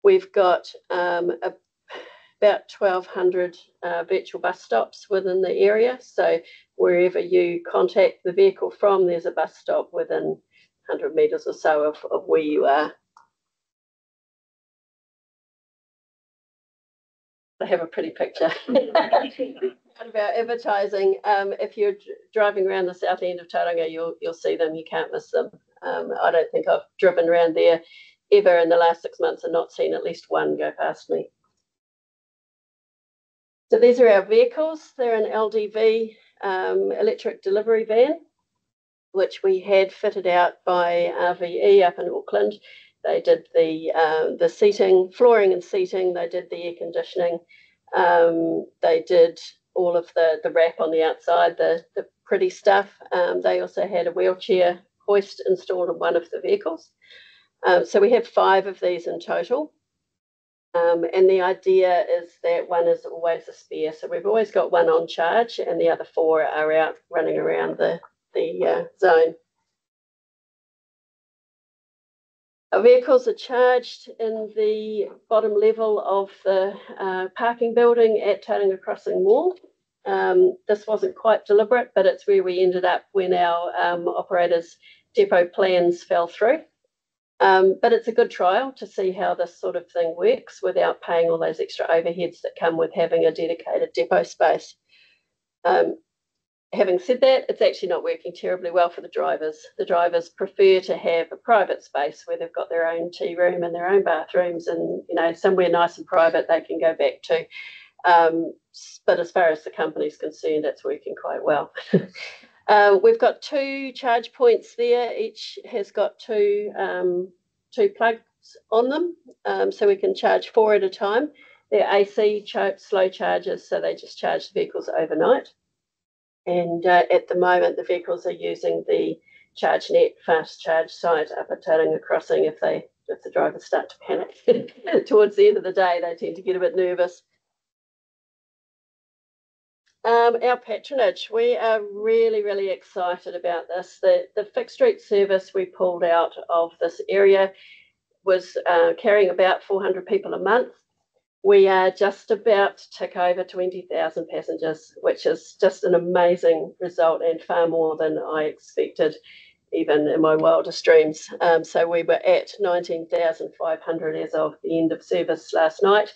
We've got about 1,200 virtual bus stops within the area. So wherever you contact the vehicle from, there's a bus stop within 100 metres or so of where you are. I have a pretty picture about advertising. If you're driving around the south end of Tauranga, you'll see them. You can't miss them. I don't think I've driven around there ever in the last 6 months and not seen at least one go past me. So these are our vehicles. They're an LDV electric delivery van, which we had fitted out by RVE up in Auckland. They did the seating, flooring and seating. They did the air conditioning. They did all of the wrap on the outside, the pretty stuff. They also had a wheelchair hoist installed in one of the vehicles. So we have 5 of these in total. And the idea is that one is always a spare. So we've always got one on charge and the other 4 are out running around the zone. Our vehicles are charged in the bottom level of the parking building at Tauranga Crossing Mall. This wasn't quite deliberate, but it's where we ended up when our operators' depot plans fell through. But it's a good trial to see how this sort of thing works without paying all those extra overheads that come with having a dedicated depot space. Having said that, it's actually not working terribly well for the drivers. The drivers prefer to have a private space where they've got their own tea room and their own bathrooms, and somewhere nice and private they can go back to. But as far as the company's concerned, it's working quite well. We've got 2 charge points there. Each has got two plugs on them, so we can charge 4 at a time. They're AC slow chargers, so they just charge the vehicles overnight. And at the moment, the vehicles are using the ChargeNet fast charge site up at Tauranga crossing. If the drivers start to panic towards the end of the day, they tend to get a bit nervous. Our patronage, we are really, really excited about this. The fixed route service we pulled out of this area was carrying about 400 people a month. We are just about to tick over 20,000 passengers, which is just an amazing result and far more than I expected, even in my wildest dreams. So we were at 19,500 as of the end of service last night,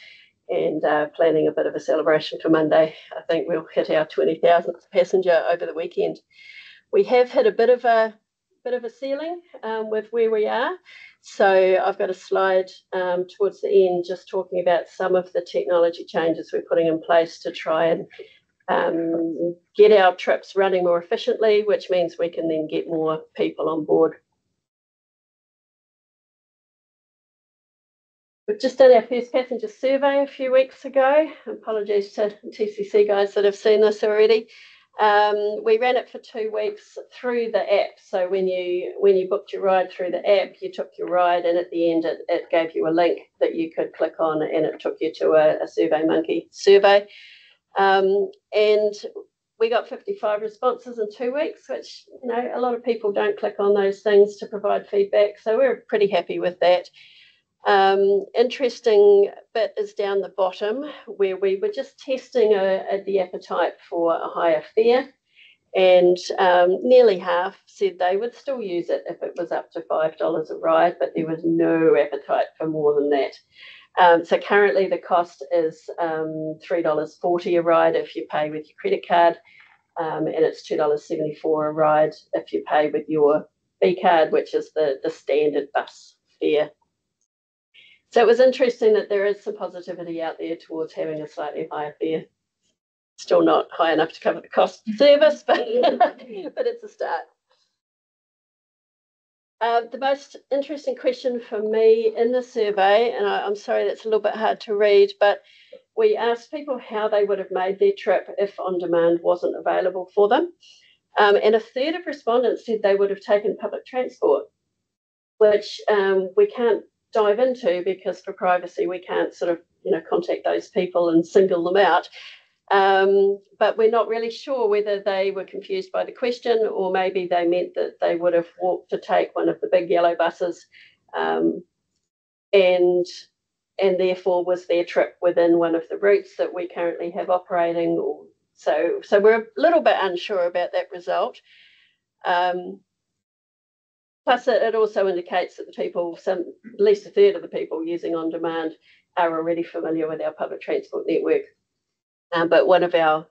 and planning a bit of a celebration for Monday. I think we'll hit our 20,000th passenger over the weekend. We have hit a bit of a ceiling with where we are. So I've got a slide towards the end just talking about some of the technology changes we're putting in place to try and get our trips running more efficiently, which means we can then get more people on board. We've just done our first passenger survey a few weeks ago. Apologies to TCC guys that have seen this already. We ran it for 2 weeks through the app. So when you booked your ride through the app, you took your ride, and at the end it gave you a link that you could click on, and it took you to a SurveyMonkey survey. And we got 55 responses in 2 weeks, which a lot of people don't click on those things to provide feedback. So we're pretty happy with that. Interesting bit is down the bottom where we were just testing the appetite for a higher fare, and nearly half said they would still use it if it was up to $5 a ride, but there was no appetite for more than that. So currently the cost is $3.40 a ride if you pay with your credit card, and it's $2.74 a ride if you pay with your B card, which is the standard bus fare. So it was interesting that there is some positivity out there towards having a slightly higher fare. Still not high enough to cover the cost of service, but it's a start. The most interesting question for me in the survey, and I'm sorry that's a little bit hard to read, but we asked people how they would have made their trip if on-demand wasn't available for them. And a third of respondents said they would have taken public transport, which we can't dive into because for privacy we can't sort of contact those people and single them out, but we're not really sure whether they were confused by the question or maybe they meant that they would have walked to take one of the big yellow buses, and therefore was their trip within one of the routes that we currently have operating. So we're a little bit unsure about that result. Plus, it also indicates that the people, at least a third of the people using on demand, are already familiar with our public transport network. But one of our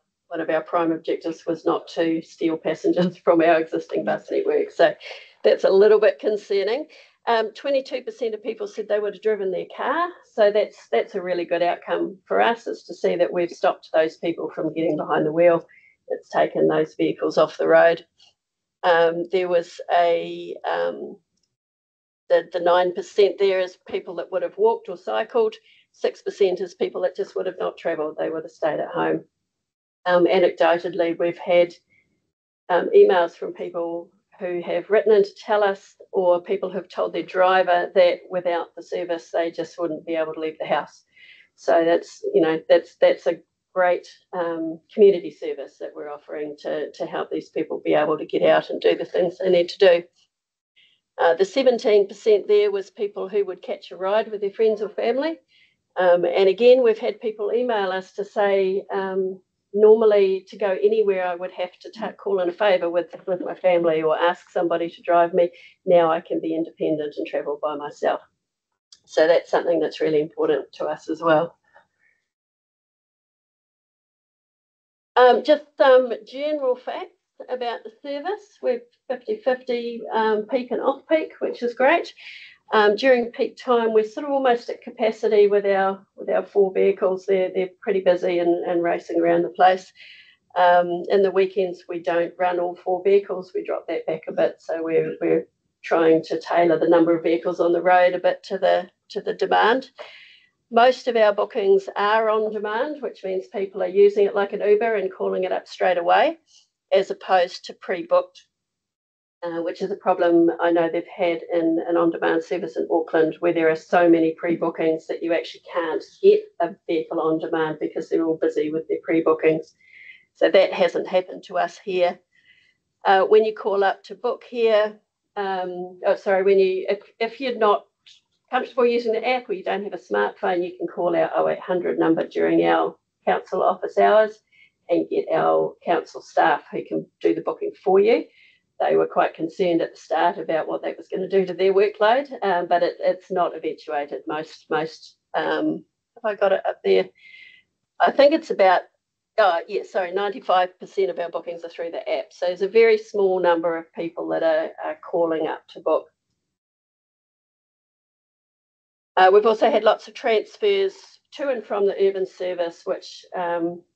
prime objectives was not to steal passengers from our existing bus network. So that's a little bit concerning. 22% of people said they would have driven their car. So that's a really good outcome for us, is to see that we've stopped those people from getting behind the wheel. It's taken those vehicles off the road. There was the 9% there is people that would have walked or cycled. 6% is people that just would have not travelled. They would have stayed at home. Anecdotally, we've had emails from people who have written in to tell us, or people who've told their driver that without the service they just wouldn't be able to leave the house. So that's a great community service that we're offering to help these people be able to get out and do the things they need to do. The 17% there was people who would catch a ride with their friends or family. And again, we've had people email us to say, normally to go anywhere I would have to call in a favour with my family or ask somebody to drive me. Now I can be independent and travel by myself. So that's something that's really important to us as well. Just some general facts about the service. We're 50-50 peak and off peak, which is great. During peak time, we're sort of almost at capacity with our 4 vehicles. They're pretty busy and racing around the place. In the weekends, we don't run all 4 vehicles. We drop that back a bit. So we're trying to tailor the number of vehicles on the road a bit to the demand. Most of our bookings are on demand, which means people are using it like an Uber and calling it up straight away, as opposed to pre-booked, which is a problem I know they've had in an on-demand service in Auckland, where there are so many pre-bookings that you actually can't get a vehicle on demand because they're all busy with their pre-bookings. So that hasn't happened to us here. When you call up to book here, if you're not comfortable using the app or you don't have a smartphone, you can call our 0800 number during our council office hours and get our council staff who can do the booking for you. They were quite concerned at the start about what that was going to do to their workload, but it's not eventuated. Most have I got it up there? I think it's about 95% of our bookings are through the app. So there's a very small number of people that are calling up to book. We've also had lots of transfers to and from the urban service, which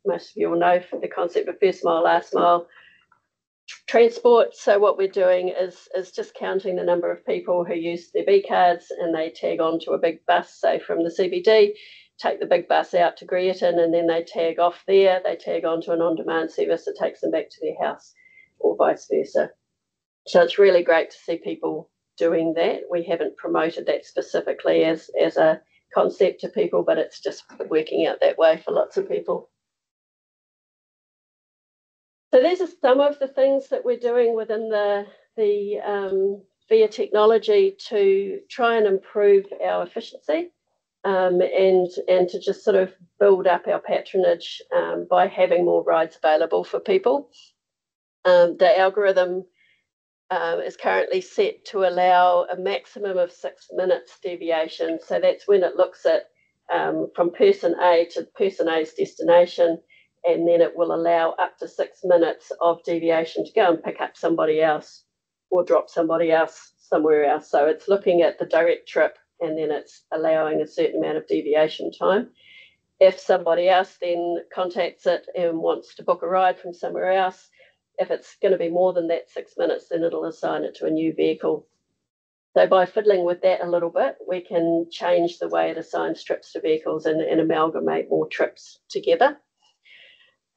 most of you will know from the concept of first mile, last mile transport. So what we're doing is just counting the number of people who use their B cards and they tag onto a big bus, say from the CBD, take the big bus out to Greerton, and then they tag off there. They tag onto an on-demand service that takes them back to their house, or vice versa. So it's really great to see people doing that. We haven't promoted that specifically as a concept to people, but it's just working out that way for lots of people. So these are some of the things that we're doing within the via technology to try and improve our efficiency. And to just sort of build up our patronage by having more rides available for people. The algorithm is currently set to allow a maximum of 6 minutes deviation. So that's when it looks at from person A to person A's destination, and then it will allow up to 6 minutes of deviation to go and pick up somebody else or drop somebody else somewhere else. So it's looking at the direct trip, and then it's allowing a certain amount of deviation time. If somebody else then contacts it and wants to book a ride from somewhere else, if it's going to be more than that 6 minutes, then it'll assign it to a new vehicle. So by fiddling with that a little bit, we can change the way it assigns trips to vehicles and amalgamate more trips together.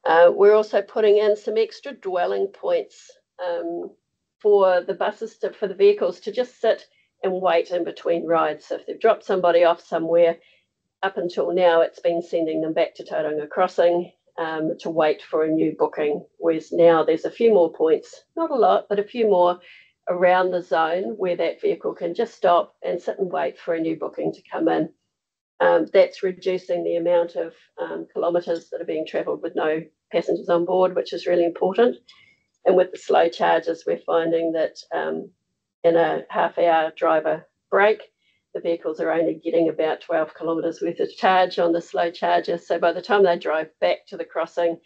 We're also putting in some extra dwelling points for the buses, for the vehicles to just sit and wait in between rides. So if they've dropped somebody off somewhere, up until now it's been sending them back to Tauranga Crossing to wait for a new booking, whereas now there's a few more points, not a lot, but a few more around the zone where that vehicle can just stop and sit and wait for a new booking to come in. That's reducing the amount of kilometres that are being travelled with no passengers on board, which is really important. And with the slow charges, we're finding that in a half-hour driver break, the vehicles are only getting about 12 kilometres worth of charge on the slow charges. So by the time they drive back to the crossing,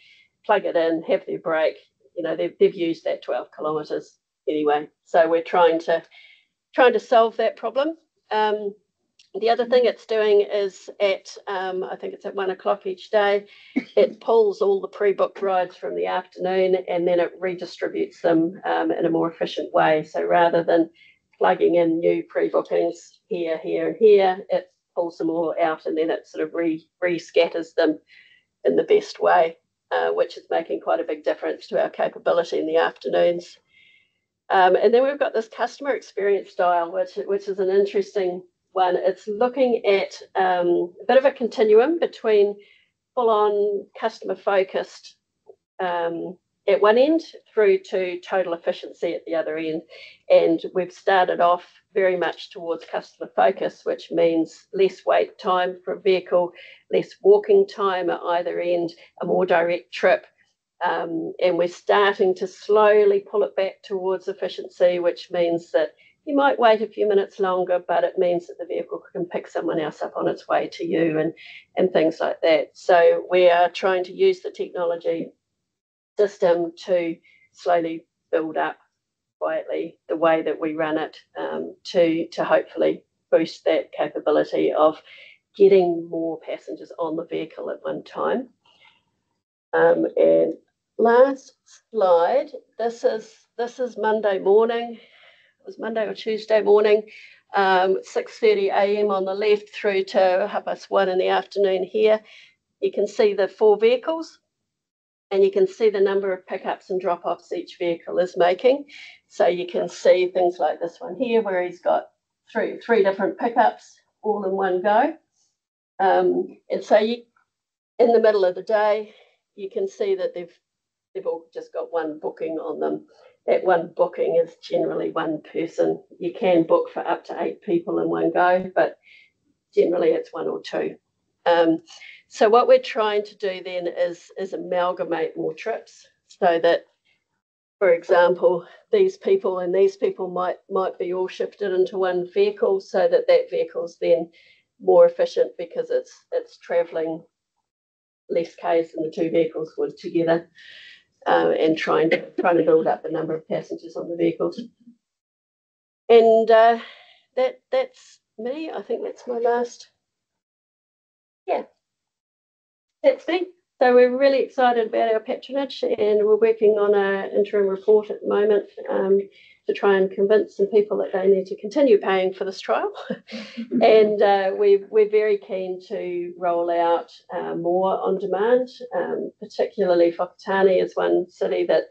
plug it in, have their break, they've used that 12 kilometres anyway. So we're trying to solve that problem. The other thing it's doing is I think it's at 1 o'clock each day, it pulls all the pre-booked rides from the afternoon and then it redistributes them in a more efficient way. So rather than plugging in new pre-bookings here, here, and here, it pulls them all out and then it sort of re-scatters them in the best way, which is making quite a big difference to our capability in the afternoons. And then we've got this customer experience dial, which is an interesting one. It's looking at a bit of a continuum between full-on customer-focused at one end through to total efficiency at the other end. And we've started off very much towards customer focus, which means less wait time for a vehicle, less walking time at either end, a more direct trip. And we're starting to slowly pull it back towards efficiency, which means that you might wait a few minutes longer, but it means that the vehicle can pick someone else up on its way to you and things like that. So we are trying to use the technology system to slowly build up quietly the way that we run it, to hopefully boost that capability of getting more passengers on the vehicle at one time. And last slide, this is Monday morning. It was Monday or Tuesday morning, 6:30 a.m. on the left through to 1:30 in the afternoon here. You can see the 4 vehicles, and you can see the number of pickups and drop-offs each vehicle is making. So you can see things like this one here, where he's got three different pickups all in one go. And so in the middle of the day, you can see that they've all just got one booking on them. That one booking is generally one person. You can book for up to 8 people in one go, but generally it's 1 or 2. So what we're trying to do then is amalgamate more trips, so that, for example, these people and these people might be all shifted into one vehicle, so that vehicle's then more efficient because it's travelling less k's than the 2 vehicles would together, and trying to build up the number of passengers on the vehicles. And that's me. I think that's my last. Yeah, that's me. So we're really excited about our patronage, and we're working on an interim report at the moment, to try and convince some people that they need to continue paying for this trial. And we're very keen to roll out more on demand, particularly Whakatane is one city that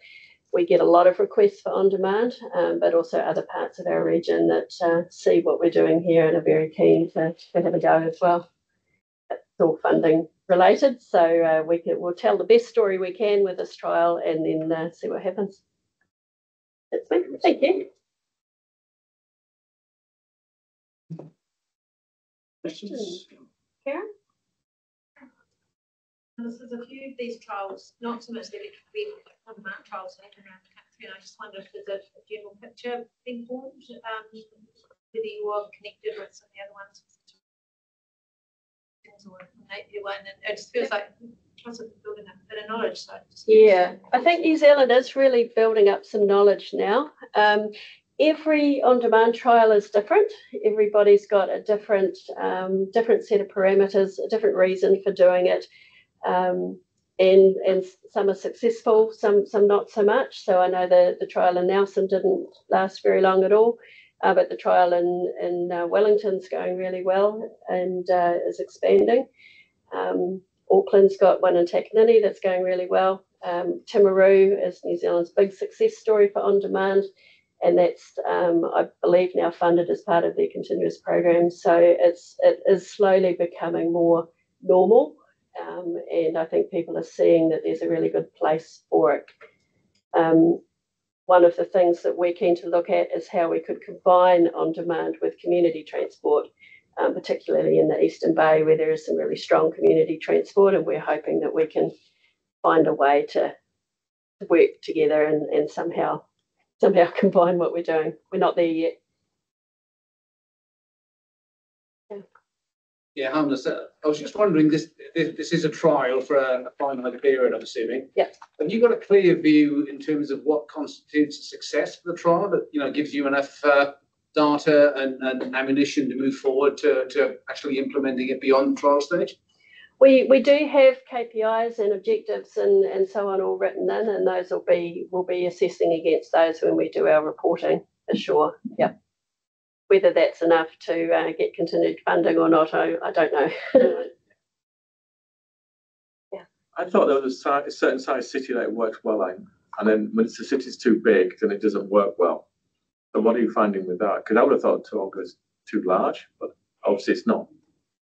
we get a lot of requests for on demand, but also other parts of our region that see what we're doing here and are very keen to have a go as well. It's all funding related, so we'll tell the best story we can with this trial, and then see what happens. That's me. Thank you. Questions? Karen? This is a few of these trials, not so much that it could be on-demand trials taken around the country, and I just wondered if there's a general picture being formed, whether you are connected with some of the other ones. Or one, and it just feels like building up a bit of knowledge. So yeah, I think New Zealand is really building up some knowledge now. Every on-demand trial is different. Everybody's got a different set of parameters, a different reason for doing it, and some are successful, some not so much. So I know the trial in Nelson didn't last very long at all. But the trial in Wellington's going really well and is expanding. Auckland's got one in Takanini that's going really well. Timaru is New Zealand's big success story for on-demand, and that's, I believe, now funded as part of their continuous program. So it is slowly becoming more normal, and I think people are seeing that there's a really good place for it. One of the things that we're keen to look at is how we could combine on-demand with community transport, particularly in the Eastern Bay, where there is some really strong community transport, and we're hoping that we can find a way to work together and somehow combine what we're doing. We're not there yet. Yeah, harmless. I was just wondering, this is a trial for a finite period, I'm assuming. Yeah. Have you got a clear view in terms of what constitutes a success for the trial that gives you enough data and ammunition to move forward to actually implementing it beyond the trial stage? We do have KPIs and objectives and so on all written in, and those we'll be assessing against those when we do our reporting for sure. Yeah. Whether that's enough to get continued funding or not, I don't know. Yeah. I thought there was a certain size city that it worked well in, and then when the city's too big, then it doesn't work well. So what are you finding with that? Because I would have thought Tauranga is too large, but obviously it's not.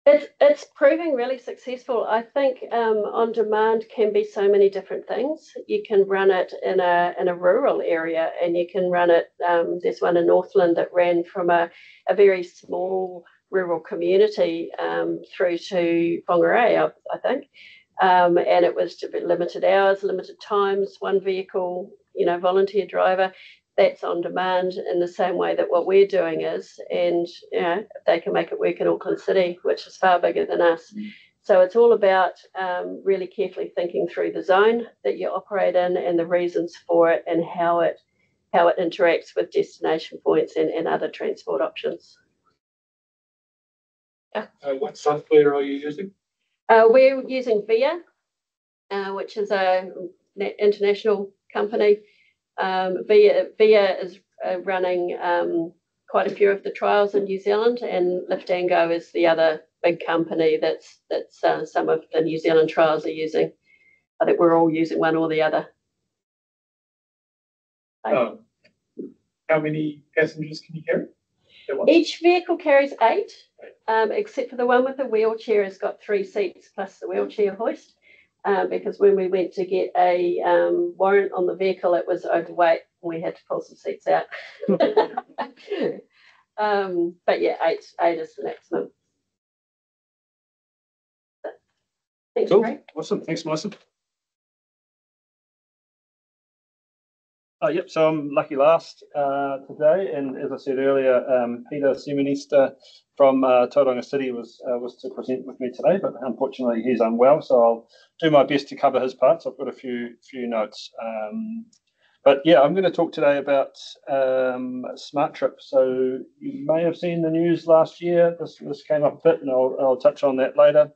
It's proving really successful. I think on demand can be so many different things. You can run it in a rural area, and you can run it. There's one in Northland that ran from a very small rural community through to Whangarei, I think, and it was to be limited hours, limited times, one vehicle, volunteer driver. That's on demand in the same way that what we're doing is, and they can make it work in Auckland City, which is far bigger than us. So it's all about really carefully thinking through the zone that you operate in and the reasons for it and how it interacts with destination points and other transport options. What software are you using? We're using VIA, which is an international company. VIA is running quite a few of the trials in New Zealand, and Liftango is the other big company that's some of the New Zealand trials are using. I think we're all using one or the other. How many passengers can you carry? Each vehicle carries 8, except for the one with the wheelchair has got 3 seats plus the wheelchair hoist. Because when we went to get a warrant on the vehicle, it was overweight and we had to pull some seats out. But yeah, 8 is the maximum. Thanks, Cool. Craig. Awesome. Thanks, Melissa. Yep, so I'm lucky last today, and as I said earlier, Peter Seminista from Tauranga City was to present with me today, but unfortunately he's unwell, so I'll do my best to cover his parts. I've got a few notes. But yeah, I'm going to talk today about Smart Trip. So you may have seen the news last year. This came up a bit, and I'll touch on that later.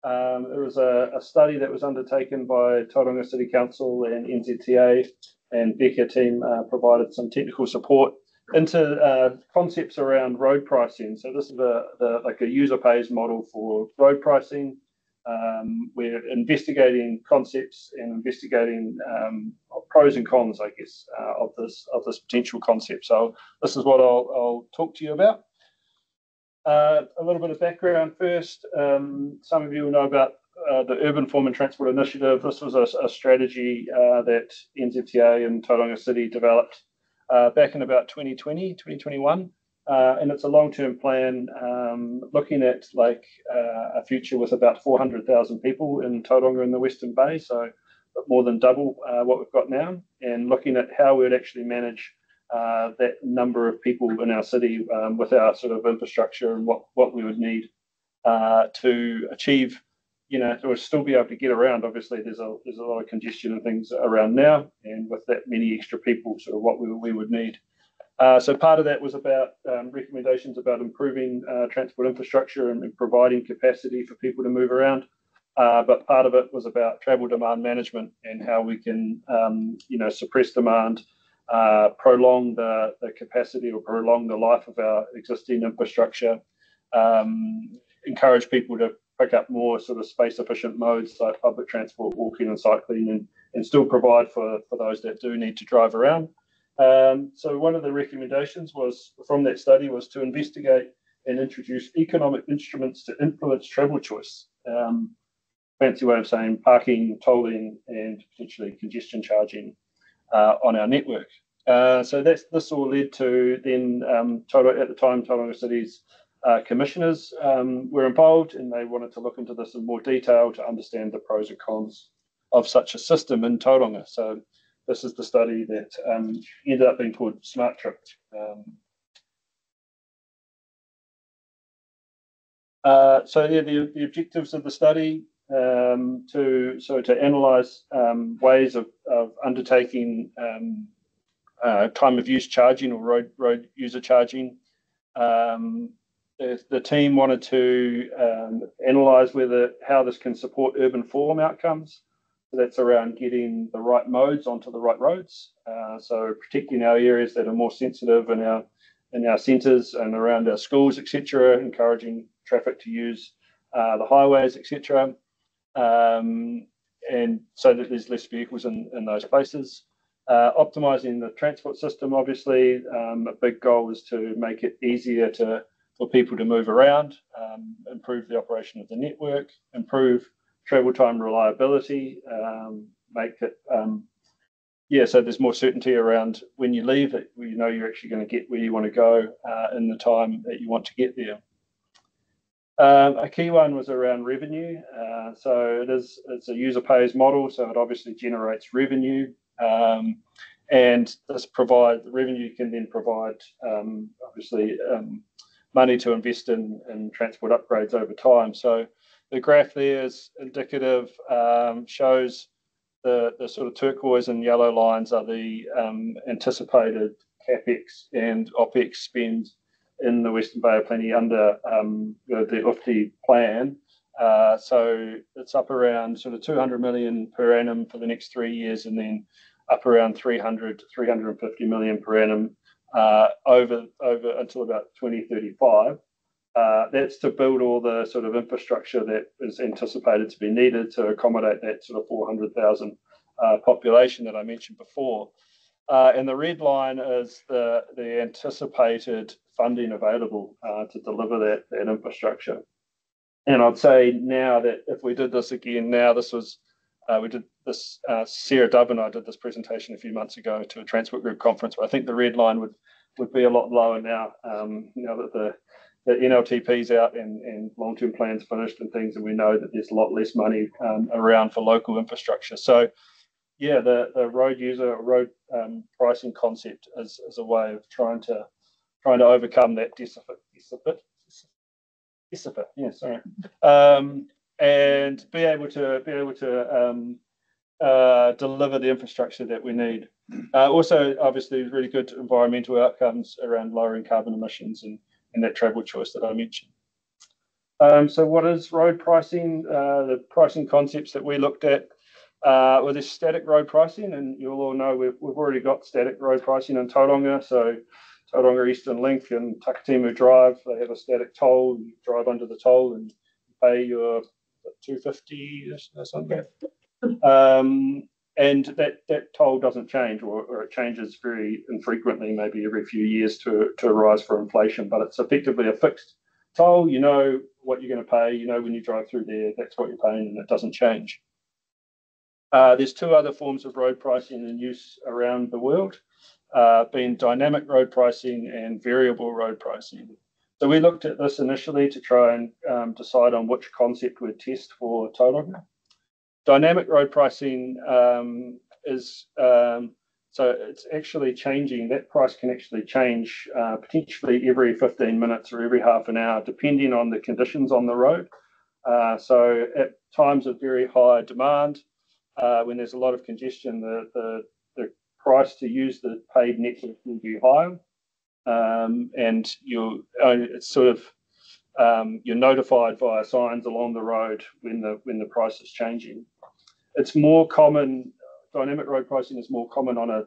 There was a study that was undertaken by Tauranga City Council and NZTA, and BOPRC team provided some technical support into concepts around road pricing. So this is like a user pays model for road pricing. We're investigating concepts and investigating pros and cons, I guess, of this potential concept. So this is what I'll talk to you about. A little bit of background first. Some of you will know about the Urban Form and Transport Initiative. This was a strategy that NZTA and Tauranga City developed back in about 2020, 2021. And it's a long-term plan looking at like a future with about 400,000 people in Tauranga in the Western Bay, so more than double what we've got now, and looking at how we would actually manage that number of people in our city with our sort of infrastructure and what we would need to achieve, to still be able to get around. Obviously, there's a lot of congestion and things around now, and with that many extra people, sort of what we would need. So part of that was about recommendations about improving transport infrastructure and providing capacity for people to move around. But part of it was about travel demand management and how we can, suppress demand, prolong the capacity or prolong the life of our existing infrastructure, encourage people to pick up more sort of space efficient modes like public transport, walking and cycling, and still provide for those that do need to drive around. So one of the recommendations from that study was to investigate and introduce economic instruments to influence travel choice. Fancy way of saying parking, tolling, and potentially congestion charging on our network. So this all led to then at the time Tauranga City's commissioners were involved, and they wanted to look into this in more detail to understand the pros and cons of such a system in Tauranga. So this is the study that ended up being called Smart Trip. So yeah, the objectives of the study to analyse ways of undertaking time of use charging or road user charging. The team wanted to analyse how this can support urban form outcomes. So that's around getting the right modes onto the right roads. So protecting our areas that are more sensitive in our centres and around our schools, etc. Encouraging traffic to use the highways, etc. And so that there's less vehicles in those places. Optimising the transport system, obviously, a big goal is to make it easier for people to move around, improve the operation of the network, improve travel time reliability, make it, so there's more certainty around when you leave that you're actually going to get where you want to go in the time that you want to get there. A key one was around revenue. So it's a user pays model, so it obviously generates revenue. And revenue can then provide obviously money to invest in transport upgrades over time. So the graph there is indicative, shows the sort of turquoise and yellow lines are the anticipated CapEx and OpEx spend in the Western Bay of Plenty under the UFTI plan. So it's up around sort of 200 million per annum for the next 3 years, and then up around 300 to 350 million per annum over until about 2035. That's to build all the sort of infrastructure that is anticipated to be needed to accommodate that sort of 400,000 population that I mentioned before. And the red line is the anticipated funding available to deliver that infrastructure. And I'd say now that if we did this again, we did this, Sarah Dubb and I did this presentation a few months ago to a Transport Group conference, but I think the red line would be a lot lower now, now that the NLTP's out and long-term plans finished and things, and we know that there's a lot less money around for local infrastructure. So yeah, the road pricing concept is a way of trying to overcome that deficit. Yeah, sorry. And be able to deliver the infrastructure that we need. Also, obviously, really good environmental outcomes around lowering carbon emissions and that travel choice that I mentioned. So what is road pricing? The pricing concepts that we looked at were this static road pricing, and you'll all know we've already got static road pricing in Tauranga. So Tauranga Eastern Link and Takatimu Drive, they have a static toll. You drive under the toll and pay your $2.50 or something. And that toll doesn't change, or it changes very infrequently, maybe every few years to rise for inflation. But it's effectively a fixed toll. You know what you're going to pay. You know when you drive through there, that's what you're paying, and it doesn't change. There's two other forms of road pricing in use around the world, being dynamic road pricing and variable road pricing. So we looked at this initially to try and decide on which concept we'd test for Tauranga. Dynamic road pricing is so it's actually changing. That price can actually change potentially every 15 minutes or every half an hour, depending on the conditions on the road. So at times of very high demand, when there's a lot of congestion, the price to use the paid network will be higher, and it's sort of you're notified via signs along the road when the price is changing. It's more common. Dynamic road pricing is more common on a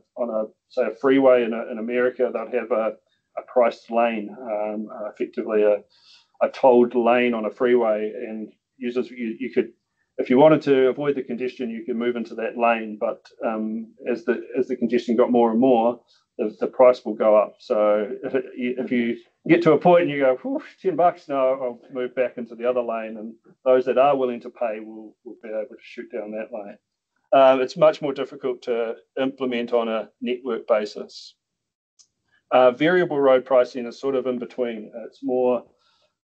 say a freeway in America. They'll have a priced lane, effectively a tolled lane on a freeway, and users you could, if you wanted to avoid the congestion, you could move into that lane. But as the congestion got more and more, the price will go up. So if you get to a point and you go, $10, no, I'll move back into the other lane, and those that are willing to pay will be able to shoot down that lane. It's much more difficult to implement on a network basis. Variable road pricing is sort of in between. It's more,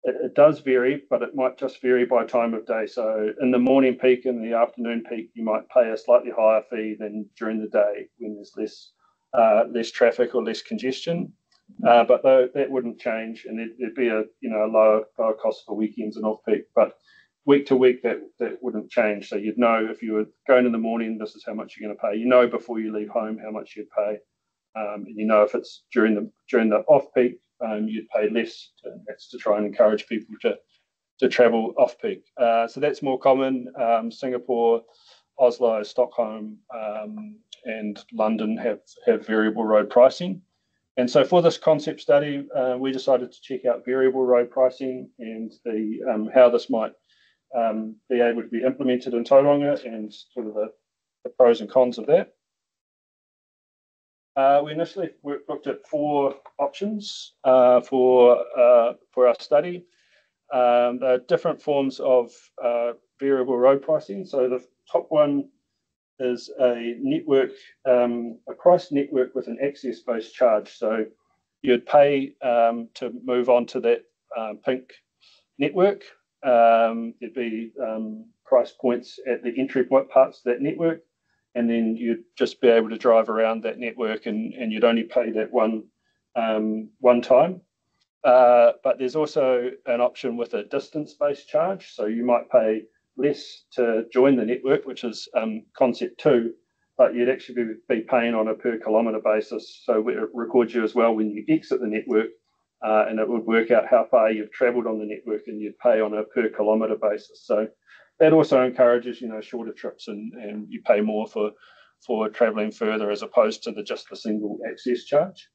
it does vary, but it might just vary by time of day. So in the morning peak and the afternoon peak, you might pay a slightly higher fee than during the day when there's less traffic or less congestion. But that wouldn't change, and there'd be a lower cost for weekends and off peak. But week to week, that wouldn't change. So you'd know if you were going in the morning, this is how much you're going to pay. You know before you leave home how much you'd pay, and you know if it's during the off peak, you'd pay less. That's to try and encourage people to travel off peak. So that's more common. Singapore, Oslo, Stockholm, and London have variable road pricing. And so for this concept study, we decided to check out variable road pricing and how this might be able to be implemented in Tauranga, and sort of the pros and cons of that. We initially looked at 4 options for our study. There are different forms of variable road pricing. So the top one is a network, a price network with an access-based charge. So you'd pay to move on to that pink network. There'd be price points at the entry point parts of that network, and then you'd just be able to drive around that network, and you'd only pay that one time. But there's also an option with a distance-based charge. So you might pay less to join the network, which is concept 2, but you'd actually be paying on a per kilometre basis. So it records you as well when you exit the network, and it would work out how far you've travelled on the network, and you'd pay on a per kilometre basis. So that also encourages, shorter trips, and you pay more for travelling further as opposed to just the single access charge.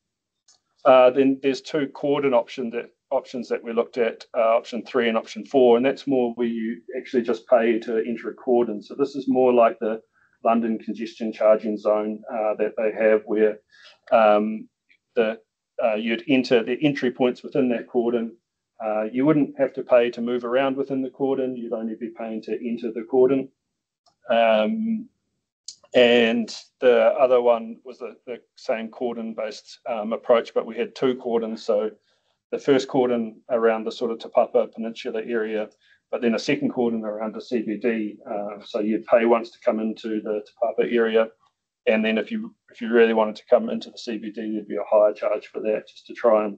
Then there's 2 cordon options that we looked at, option 3 and option 4, and that's more where you actually just pay to enter a cordon. So this is more like the London congestion charging zone that they have, where you'd enter the entry points within that cordon. You wouldn't have to pay to move around within the cordon. You'd only be paying to enter the cordon. And the other one was the same cordon-based approach, but we had 2 cordons. So the first cordon around the sort of Te Papa Peninsula area, but then a second cordon around the CBD. So you'd pay once to come into the Te Papa area, and then if you really wanted to come into the CBD, there'd be a higher charge for that, just to try and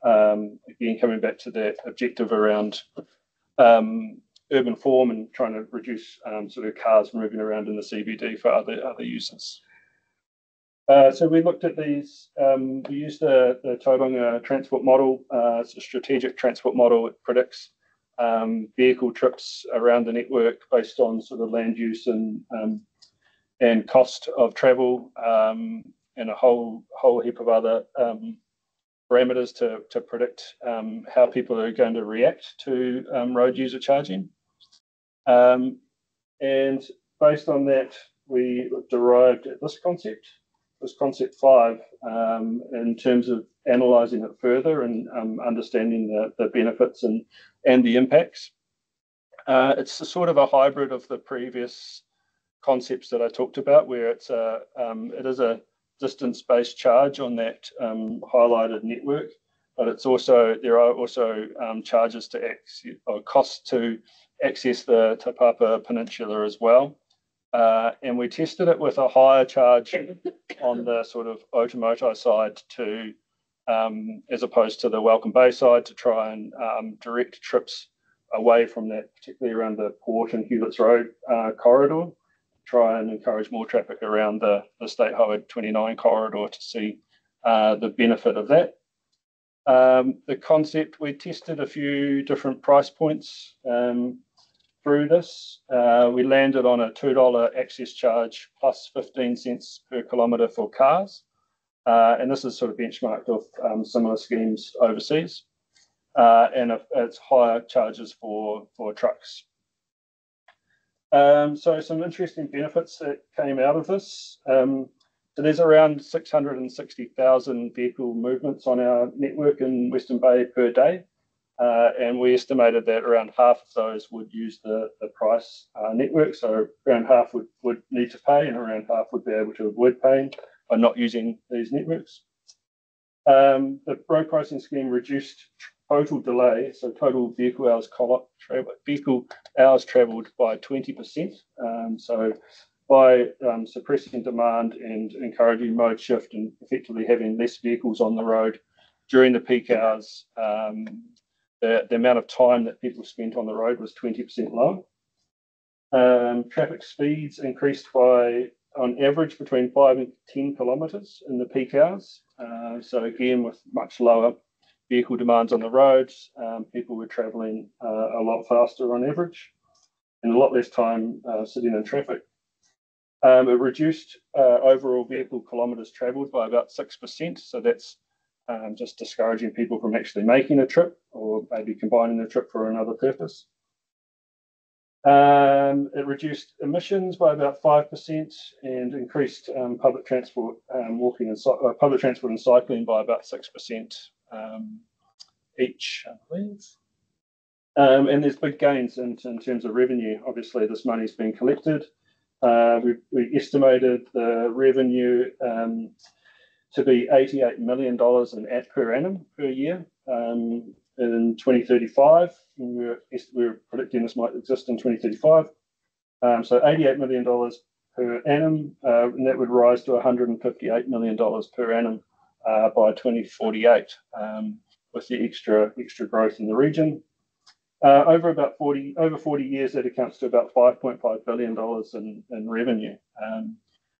again, coming back to that objective around urban form and trying to reduce sort of cars moving around in the CBD for other users. So we looked at these. We used the Tauranga transport model. It's a strategic transport model. It predicts vehicle trips around the network based on sort of land use and cost of travel, and a whole heap of other parameters to predict how people are going to react to road user charging. And based on that, we derived this concept 5, in terms of analysing it further and understanding the benefits and the impacts. It's a sort of a hybrid of the previous concepts that I talked about, where it is a distance-based charge on that highlighted network, but there are also charges to access, or costs to access the Te Papa Peninsula as well. And we tested it with a higher charge on the sort of Otomoto side as opposed to the Welcome Bay side, to try and direct trips away from that, particularly around the Port and Hewletts Road corridor, try and encourage more traffic around the State Highway 29 corridor to see the benefit of that. The concept, we tested a few different price points through this. We landed on a $2 access charge plus 15 cents per kilometre for cars. And this is sort of benchmarked off similar schemes overseas. And it's higher charges for trucks. So some interesting benefits that came out of this. So there's around 660,000 vehicle movements on our network in Western Bay per day. And we estimated that around half of those would use the price network. So around half would need to pay, and around half would be able to avoid paying by not using these networks. The road pricing scheme reduced total delay, so total vehicle hours travelled by 20%. So by suppressing demand and encouraging mode shift and effectively having less vehicles on the road during the peak hours, the amount of time that people spent on the road was 20% lower. Traffic speeds increased by, on average, between 5 and 10 kilometres in the peak hours. So again, with much lower vehicle demands on the roads, people were travelling a lot faster on average, and a lot less time sitting in traffic. It reduced overall vehicle kilometres travelled by about 6%. So that's just discouraging people from actually making a trip, or maybe combining a trip for another purpose. It reduced emissions by about 5% and increased public transport, public transport and cycling by about 6% each, I believe. And there's big gains in terms of revenue. Obviously, this money's been collected. We estimated the revenue to be $88 million per annum per year in 2035. We were predicting this might exist in 2035. So $88 million per annum, and that would rise to $158 million per annum by 2048. the extra growth in the region. Over 40 years, that accounts to about $5.5 billion in revenue.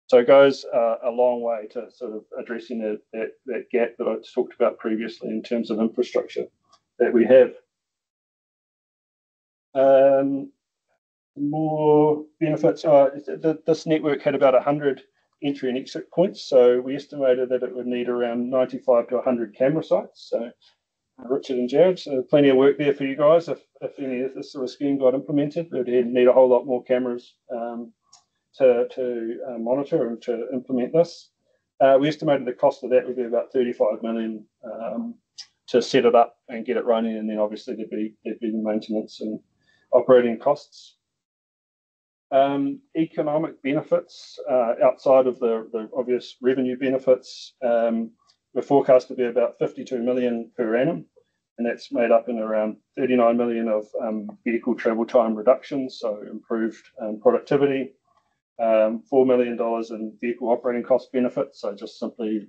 So it goes a long way to sort of addressing that gap that I talked about previously in terms of infrastructure that we have. More benefits. This network had about 100 entry and exit points, so we estimated that it would need around 95 to 100 camera sites. So Richard and Jared, so plenty of work there for you guys. If any of this sort of scheme got implemented, we'd need a whole lot more cameras to monitor and to implement this. We estimated the cost of that would be about 35 million to set it up and get it running, and then obviously there'd be the maintenance and operating costs. Economic benefits outside of the obvious revenue benefits, we're forecast to be about 52 million per annum, and that's made up in around 39 million of vehicle travel time reductions, so improved productivity, $4 million in vehicle operating cost benefits, so just simply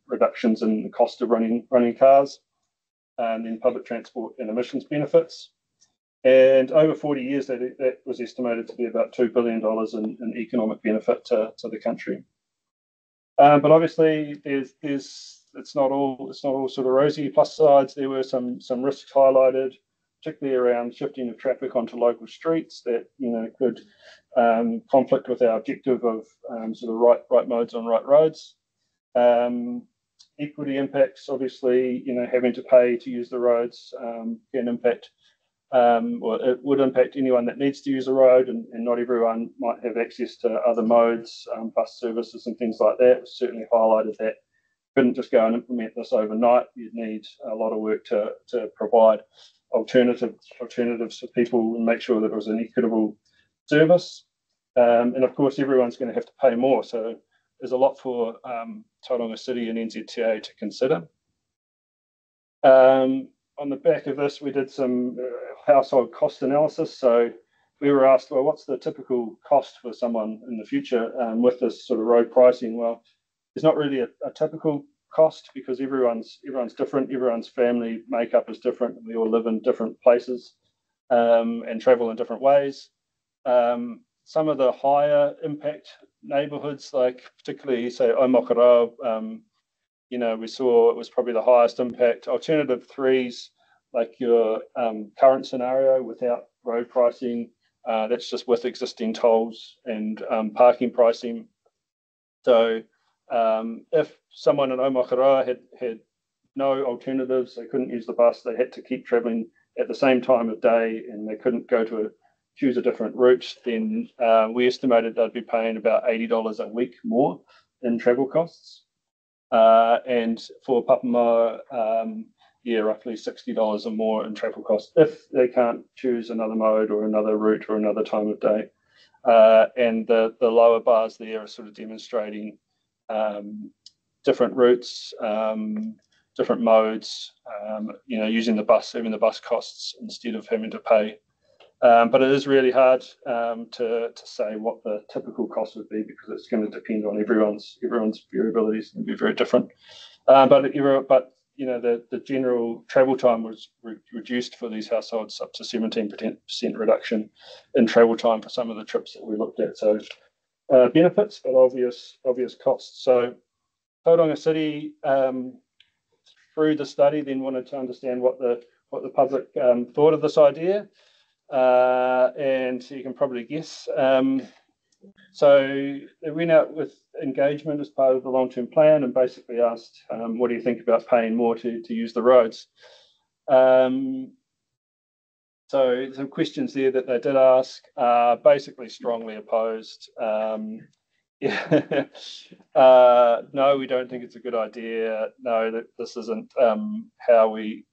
reductions in the cost of running cars, and then public transport and emissions benefits. And over 40 years, that was estimated to be about $2 billion in economic benefit to the country. But obviously, it's not all sort of rosy. Plus sides, there were some risks highlighted, particularly around shifting of traffic onto local streets that could conflict with our objective of sort of right modes on right roads. Equity impacts, obviously, having to pay to use the roads can impact. Well, it would impact anyone that needs to use a road, and not everyone might have access to other modes, bus services and things like that. It certainly highlighted that couldn't just go and implement this overnight. You'd need a lot of work to provide alternatives for people and make sure that it was an equitable service. And of course, everyone's going to have to pay more. So there's a lot for Tauranga City and NZTA to consider. On the back of this, we did some household cost analysis. So we were asked, well, what's the typical cost for someone in the future with this sort of road pricing? Well, there's not really a typical cost because everyone's different. Everyone's family makeup is different. We all live in different places and travel in different ways. Some of the higher impact neighbourhoods, like particularly say Omokarau, we saw it was probably the highest impact. Alternative threes, like your current scenario without road pricing, that's just with existing tolls and parking pricing. So if someone in Omokarau had no alternatives, they couldn't use the bus, they had to keep travelling at the same time of day, and they couldn't choose a different route, then we estimated they'd be paying about $80 a week more in travel costs. And for Papamoa, roughly $60 or more in travel costs if they can't choose another mode or another route or another time of day. And the lower bars there are sort of demonstrating different routes, different modes, using the bus, saving the bus costs instead of having to pay. But it is really hard to say what the typical cost would be because it's going to depend on everyone's variabilities and be very different. But the general travel time was reduced for these households up to 17% reduction in travel time for some of the trips that we looked at. So benefits, but obvious costs. So Tauranga City, through the study, then wanted to understand what the public thought of this idea. And you can probably guess. So they went out with engagement as part of the long-term plan and basically asked, what do you think about paying more to use the roads? So some questions there that they did ask are basically strongly opposed. No, we don't think it's a good idea. No, that this isn't how we,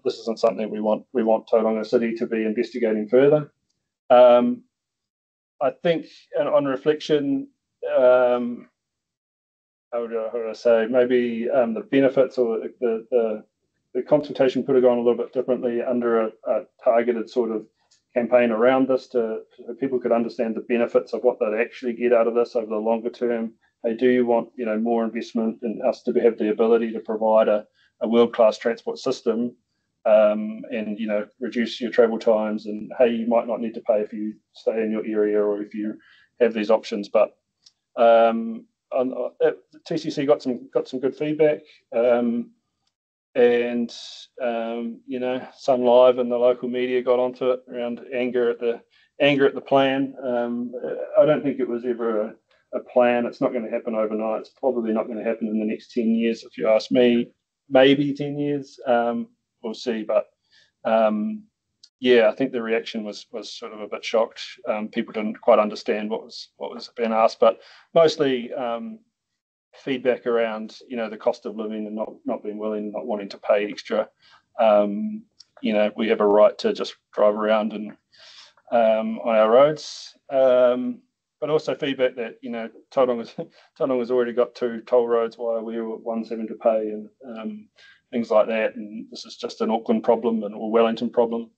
this isn't something we want. We want Tauranga City to be investigating further. I think, on reflection, how would I say? Maybe the benefits or the consultation could have gone a little bit differently under a targeted sort of campaign around this so people could understand the benefits of what they'd actually get out of this over the longer term. Hey, do you want more investment in us to have the ability to provide a a world-class transport system, and reduce your travel times, and hey, you might not need to pay if you stay in your area or if you have these options. But TCC got some good feedback, and Sun Live and the local media got onto it around anger at the plan. I don't think it was ever a plan. It's not going to happen overnight. It's probably not going to happen in the next 10 years, if you ask me. Maybe 10 years. We'll see. But I think the reaction was sort of a bit shocked. People didn't quite understand what was being asked, but mostly feedback around the cost of living and not being willing, not wanting to pay extra. We have a right to just drive around and on our roads. But also feedback that Tauranga's already got 2 toll roads while we were ones having to pay, and things like that. And this is just an Auckland problem or Wellington problem.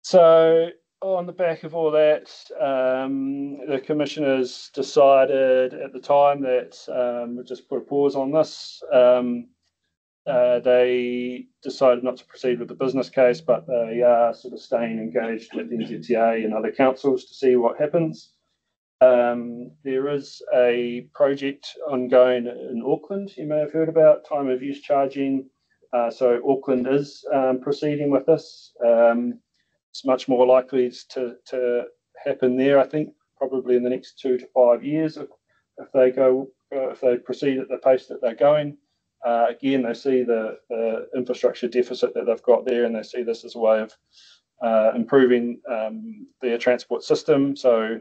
So on the back of all that, the commissioners decided at the time that we'll just put a pause on this. They decided not to proceed with the business case, but they are sort of staying engaged with NZTA and other councils to see what happens. There is a project ongoing in Auckland you may have heard about, time of use charging. So Auckland is proceeding with this. It's much more likely to happen there, I think, probably in the next 2 to 5 years if they proceed at the pace that they're going. Again, they see the infrastructure deficit that they've got there, and they see this as a way of improving their transport system. So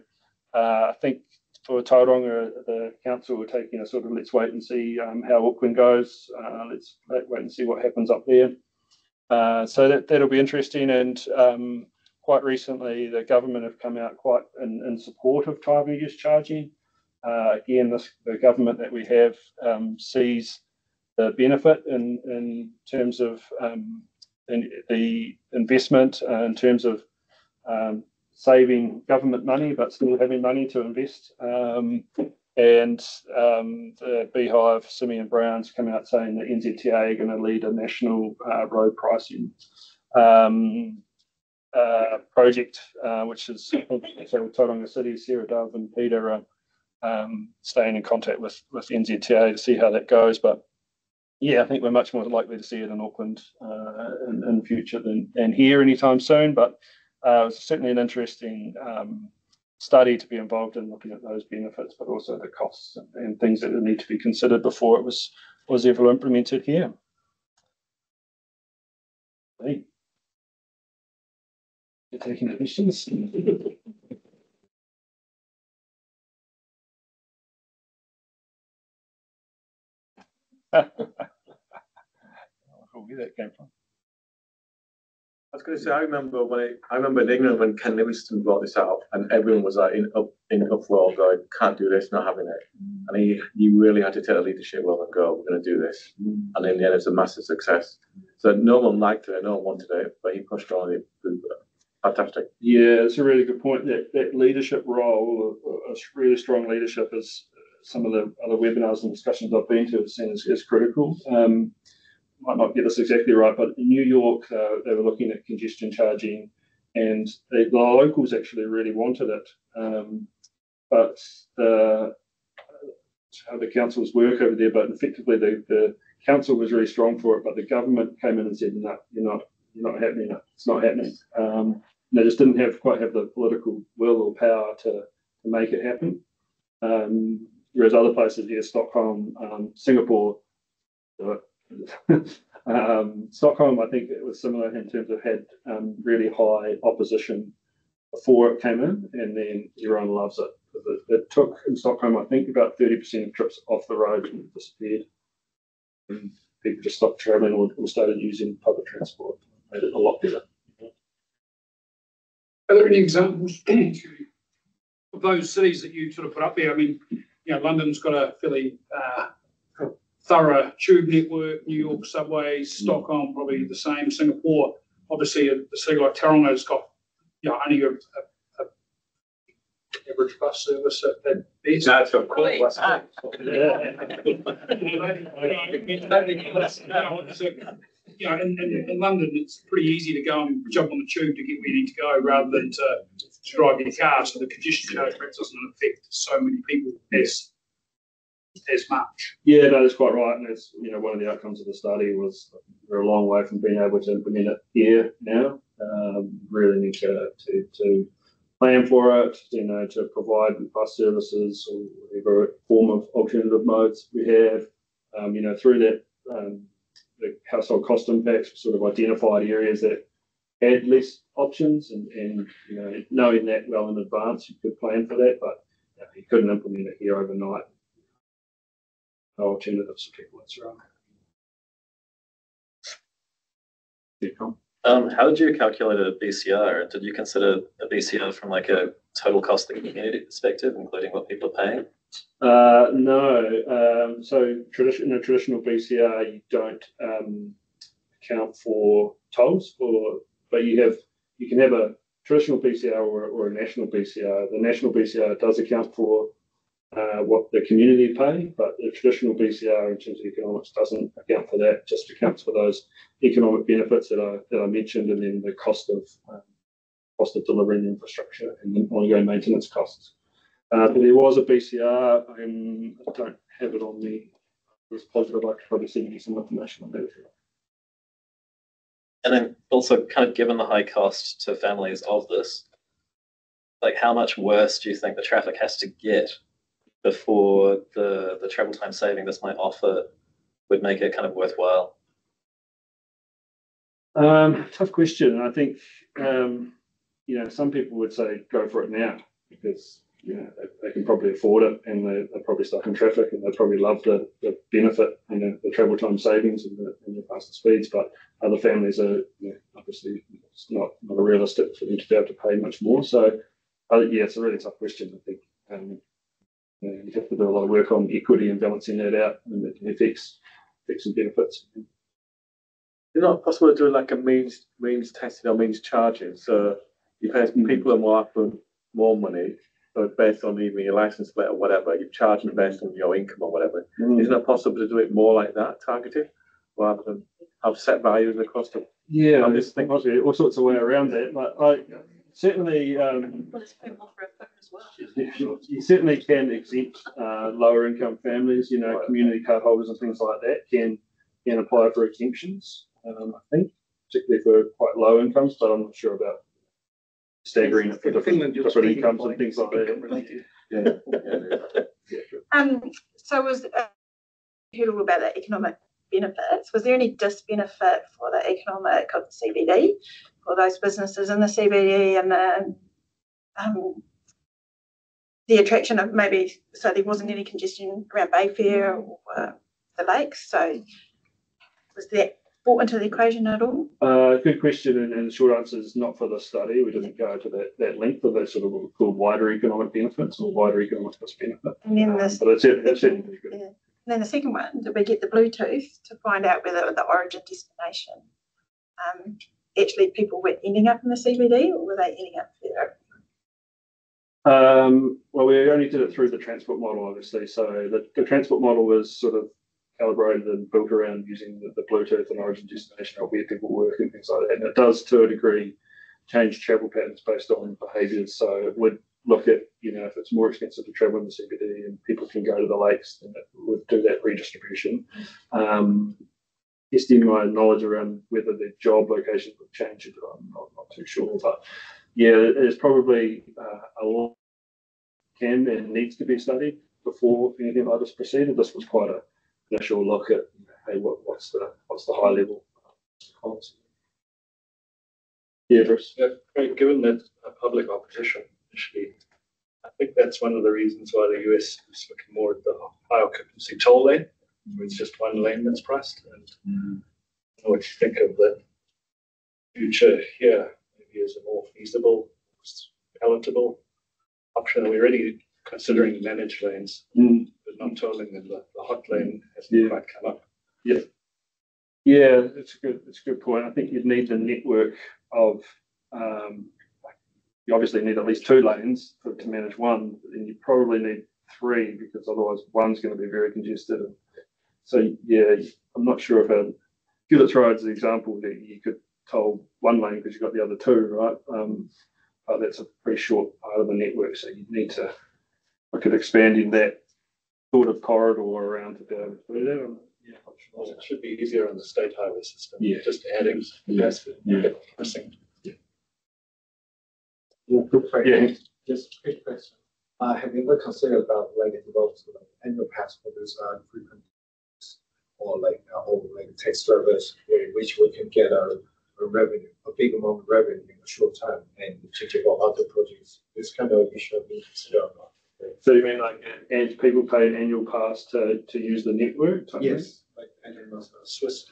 I think for Tauranga, the council were taking a sort of let's wait and see how Auckland goes. Let's wait and see what happens up there. So that'll be interesting. And quite recently, the government have come out quite in support of time of use charging. Again, the government that we have sees the benefit in terms of the investment, in terms of saving government money, but still having money to invest. And the Beehive, Simeon Brown's come out saying that NZTA are going to lead a national road pricing project, which is so Tauranga City, Sarah Dove and Peter are staying in contact with NZTA to see how that goes. But yeah, I think we're much more likely to see it in Auckland in future than here anytime soon. But it was certainly an interesting study to be involved in, looking at those benefits, but also the costs and things that would need to be considered before it was ever implemented here. Hey. You're taking questions? Where that came from. I was going to say, I remember in England when Ken Livingstone brought this out, and everyone was like in uproar, going, "Can't do this, not having it." And he really had to take the leadership role and go, "We're going to do this." And in the end, it's a massive success. So no one liked it, no one wanted it, but he pushed on it. Fantastic. Yeah, it's a really good point. That leadership role, a really strong leadership, is some of the other webinars and discussions I've been to have seen is critical. Might not get this exactly right, but in New York, they were looking at congestion charging, and the locals actually really wanted it. But how the councils work over there, but effectively the council was really strong for it, but the government came in and said, "No, you're not happening. It's not happening." They just didn't quite have the political will or power to make it happen. Whereas other places, Stockholm, Singapore. Stockholm, I think it was similar in terms of had really high opposition before it came in, and then everyone loves it. It took in Stockholm, I think, about 30% of trips off the road and disappeared. And people just stopped travelling or started using public transport. Made it a lot better. Are there any examples of those cities that you sort of put up there? I mean, London's got a fairly thorough tube network, New York subways, Stockholm probably the same, Singapore. Obviously, a city like Tauranga has got only average bus service at best. That's of course. You know, in London, it's pretty easy to go and jump on the tube to get where you need to go rather than to drive your car. So the congestion charge perhaps doesn't affect so many people as much. Yeah, that is quite right. And that's, you know, one of the outcomes of the study was we're a long way from being able to implement it here now. Really need to plan for it, you know, to provide bus services or whatever form of alternative modes we have. You know, through that, the household cost impacts, sort of identified areas that had less options, and you know, knowing that well in advance, you could plan for that, but you know, you couldn't implement it here overnight. No alternatives for people. That's right. How did you calculate a BCR? Did you consider a BCR from like a total cost of the community perspective, including what people are paying? No. So in a traditional BCR, you don't account for tolls, but you can have a traditional BCR or a national BCR. The national BCR does account for what the community pay, but the traditional BCR in terms of economics doesn't account for that. Just accounts for those economic benefits that I mentioned, and then the cost of delivering the infrastructure and the ongoing maintenance costs. But there was a BCR, and I don't have it on me. It's positive. I could probably send you some information on that. And then also, kind of given the high cost to families of this, like how much worse do you think the traffic has to get before the travel time saving this might offer would make it kind of worthwhile? Tough question. I think you know, some people would say go for it now because you know they can probably afford it, and they're probably stuck in traffic, and they probably love the benefit, you know, the travel time savings and the faster speeds. But other families are, you know, obviously it's not realistic for them to be able to pay much more. So yeah, it's a really tough question. I think you know, you have to do a lot of work on equity and balancing that out, and the effects and benefits. It's not possible to do like a means testing or means charging. So you pay people are more often more money, but based on even your license plate or whatever, you charge them based on your income or whatever. Isn't it possible to do it more like that, targeted, rather than have set values across the? Yeah, I'm just thinking all sorts of way around that. But certainly, you certainly can exempt lower income families. You know, community card holders and things like that can apply for exemptions. I think, particularly for quite low incomes, but I'm not sure about staggering it for different incomes and things like that. So was heard all about the economic benefits. Was there any disbenefit for the economic of the CBD, for those businesses in the CBD, and the attraction of maybe, so there wasn't any congestion around Bayfair or the lakes? So was that brought into the equation at all? Good question, and the short answer is not for the study. We didn't go to that length of that sort of what we call wider economic benefits or wider economic cost benefit. And then but it's certainly pretty good. Yeah. And then the second one, did we get the Bluetooth to find out whether the origin destination actually people were ending up in the CBD, or were they ending up further? Well, we only did it through the transport model, obviously. So the transport model was sort of calibrated and built around using the Bluetooth and origin destination of where people work and things like that. And it does, to a degree, change travel patterns based on behaviours. So it would look at, you know, if it's more expensive to travel in the CBD and people can go to the lakes, then it would do that redistribution. Testing my knowledge around whether the job location would change it, I'm not too sure. But yeah, there's probably a lot can and needs to be studied before anything like this proceeded. This was quite a initial look at, hey, what's the high level policy? Yeah, Bruce. Given that a public opposition initially, I think that's one of the reasons why the US is looking more at the high occupancy toll lane, where it's just one lane that's priced. And what you think of the future here, maybe as a more feasible, palatable option. We're already considering managed lanes, but not tolling, and the hot lane hasn't quite come up. Yeah, it's a good point. I think you'd need the network of you obviously need at least 2 lanes to manage one, but then you probably need 3 because otherwise one's going to be very congested. So yeah, I'm not sure if Hewlett's Road's the example that you could toll 1 lane because you've got the other 2, right? But that's a pretty short part of the network, so you need to look at expanding that sort of corridor around to be able to do that. Well, it should be easier on the state highway system. Yeah. Just adding capacity. Yeah. Yeah. Just a quick question. Have you ever considered about like developing like annual pass for this frequent or like text service which we can get a revenue, a big amount of revenue in a short time and thinking about other projects? This kind of issue being considered. So you mean like, and people pay an annual pass to use the network? Yes, like Swiss.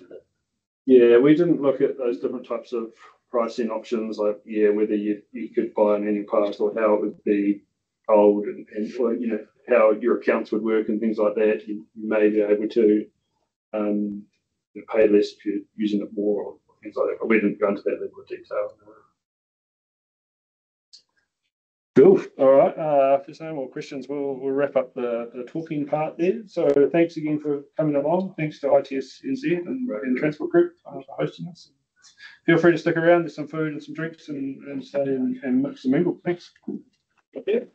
Yeah, we didn't look at those different types of pricing options, like whether you could buy an annual pass or how it would be told and or, how your accounts would work and things like that. You may be able to pay less if you're using it more or things like that. But we didn't go into that level of detail. Cool. All right. If there's no more questions, we'll wrap up the talking part there. So thanks again for coming along. Thanks to ITSNZ and the Transport Group for hosting us. Feel free to stick around. There's some food and some drinks and stay and mix and mingle. Thanks. Okay.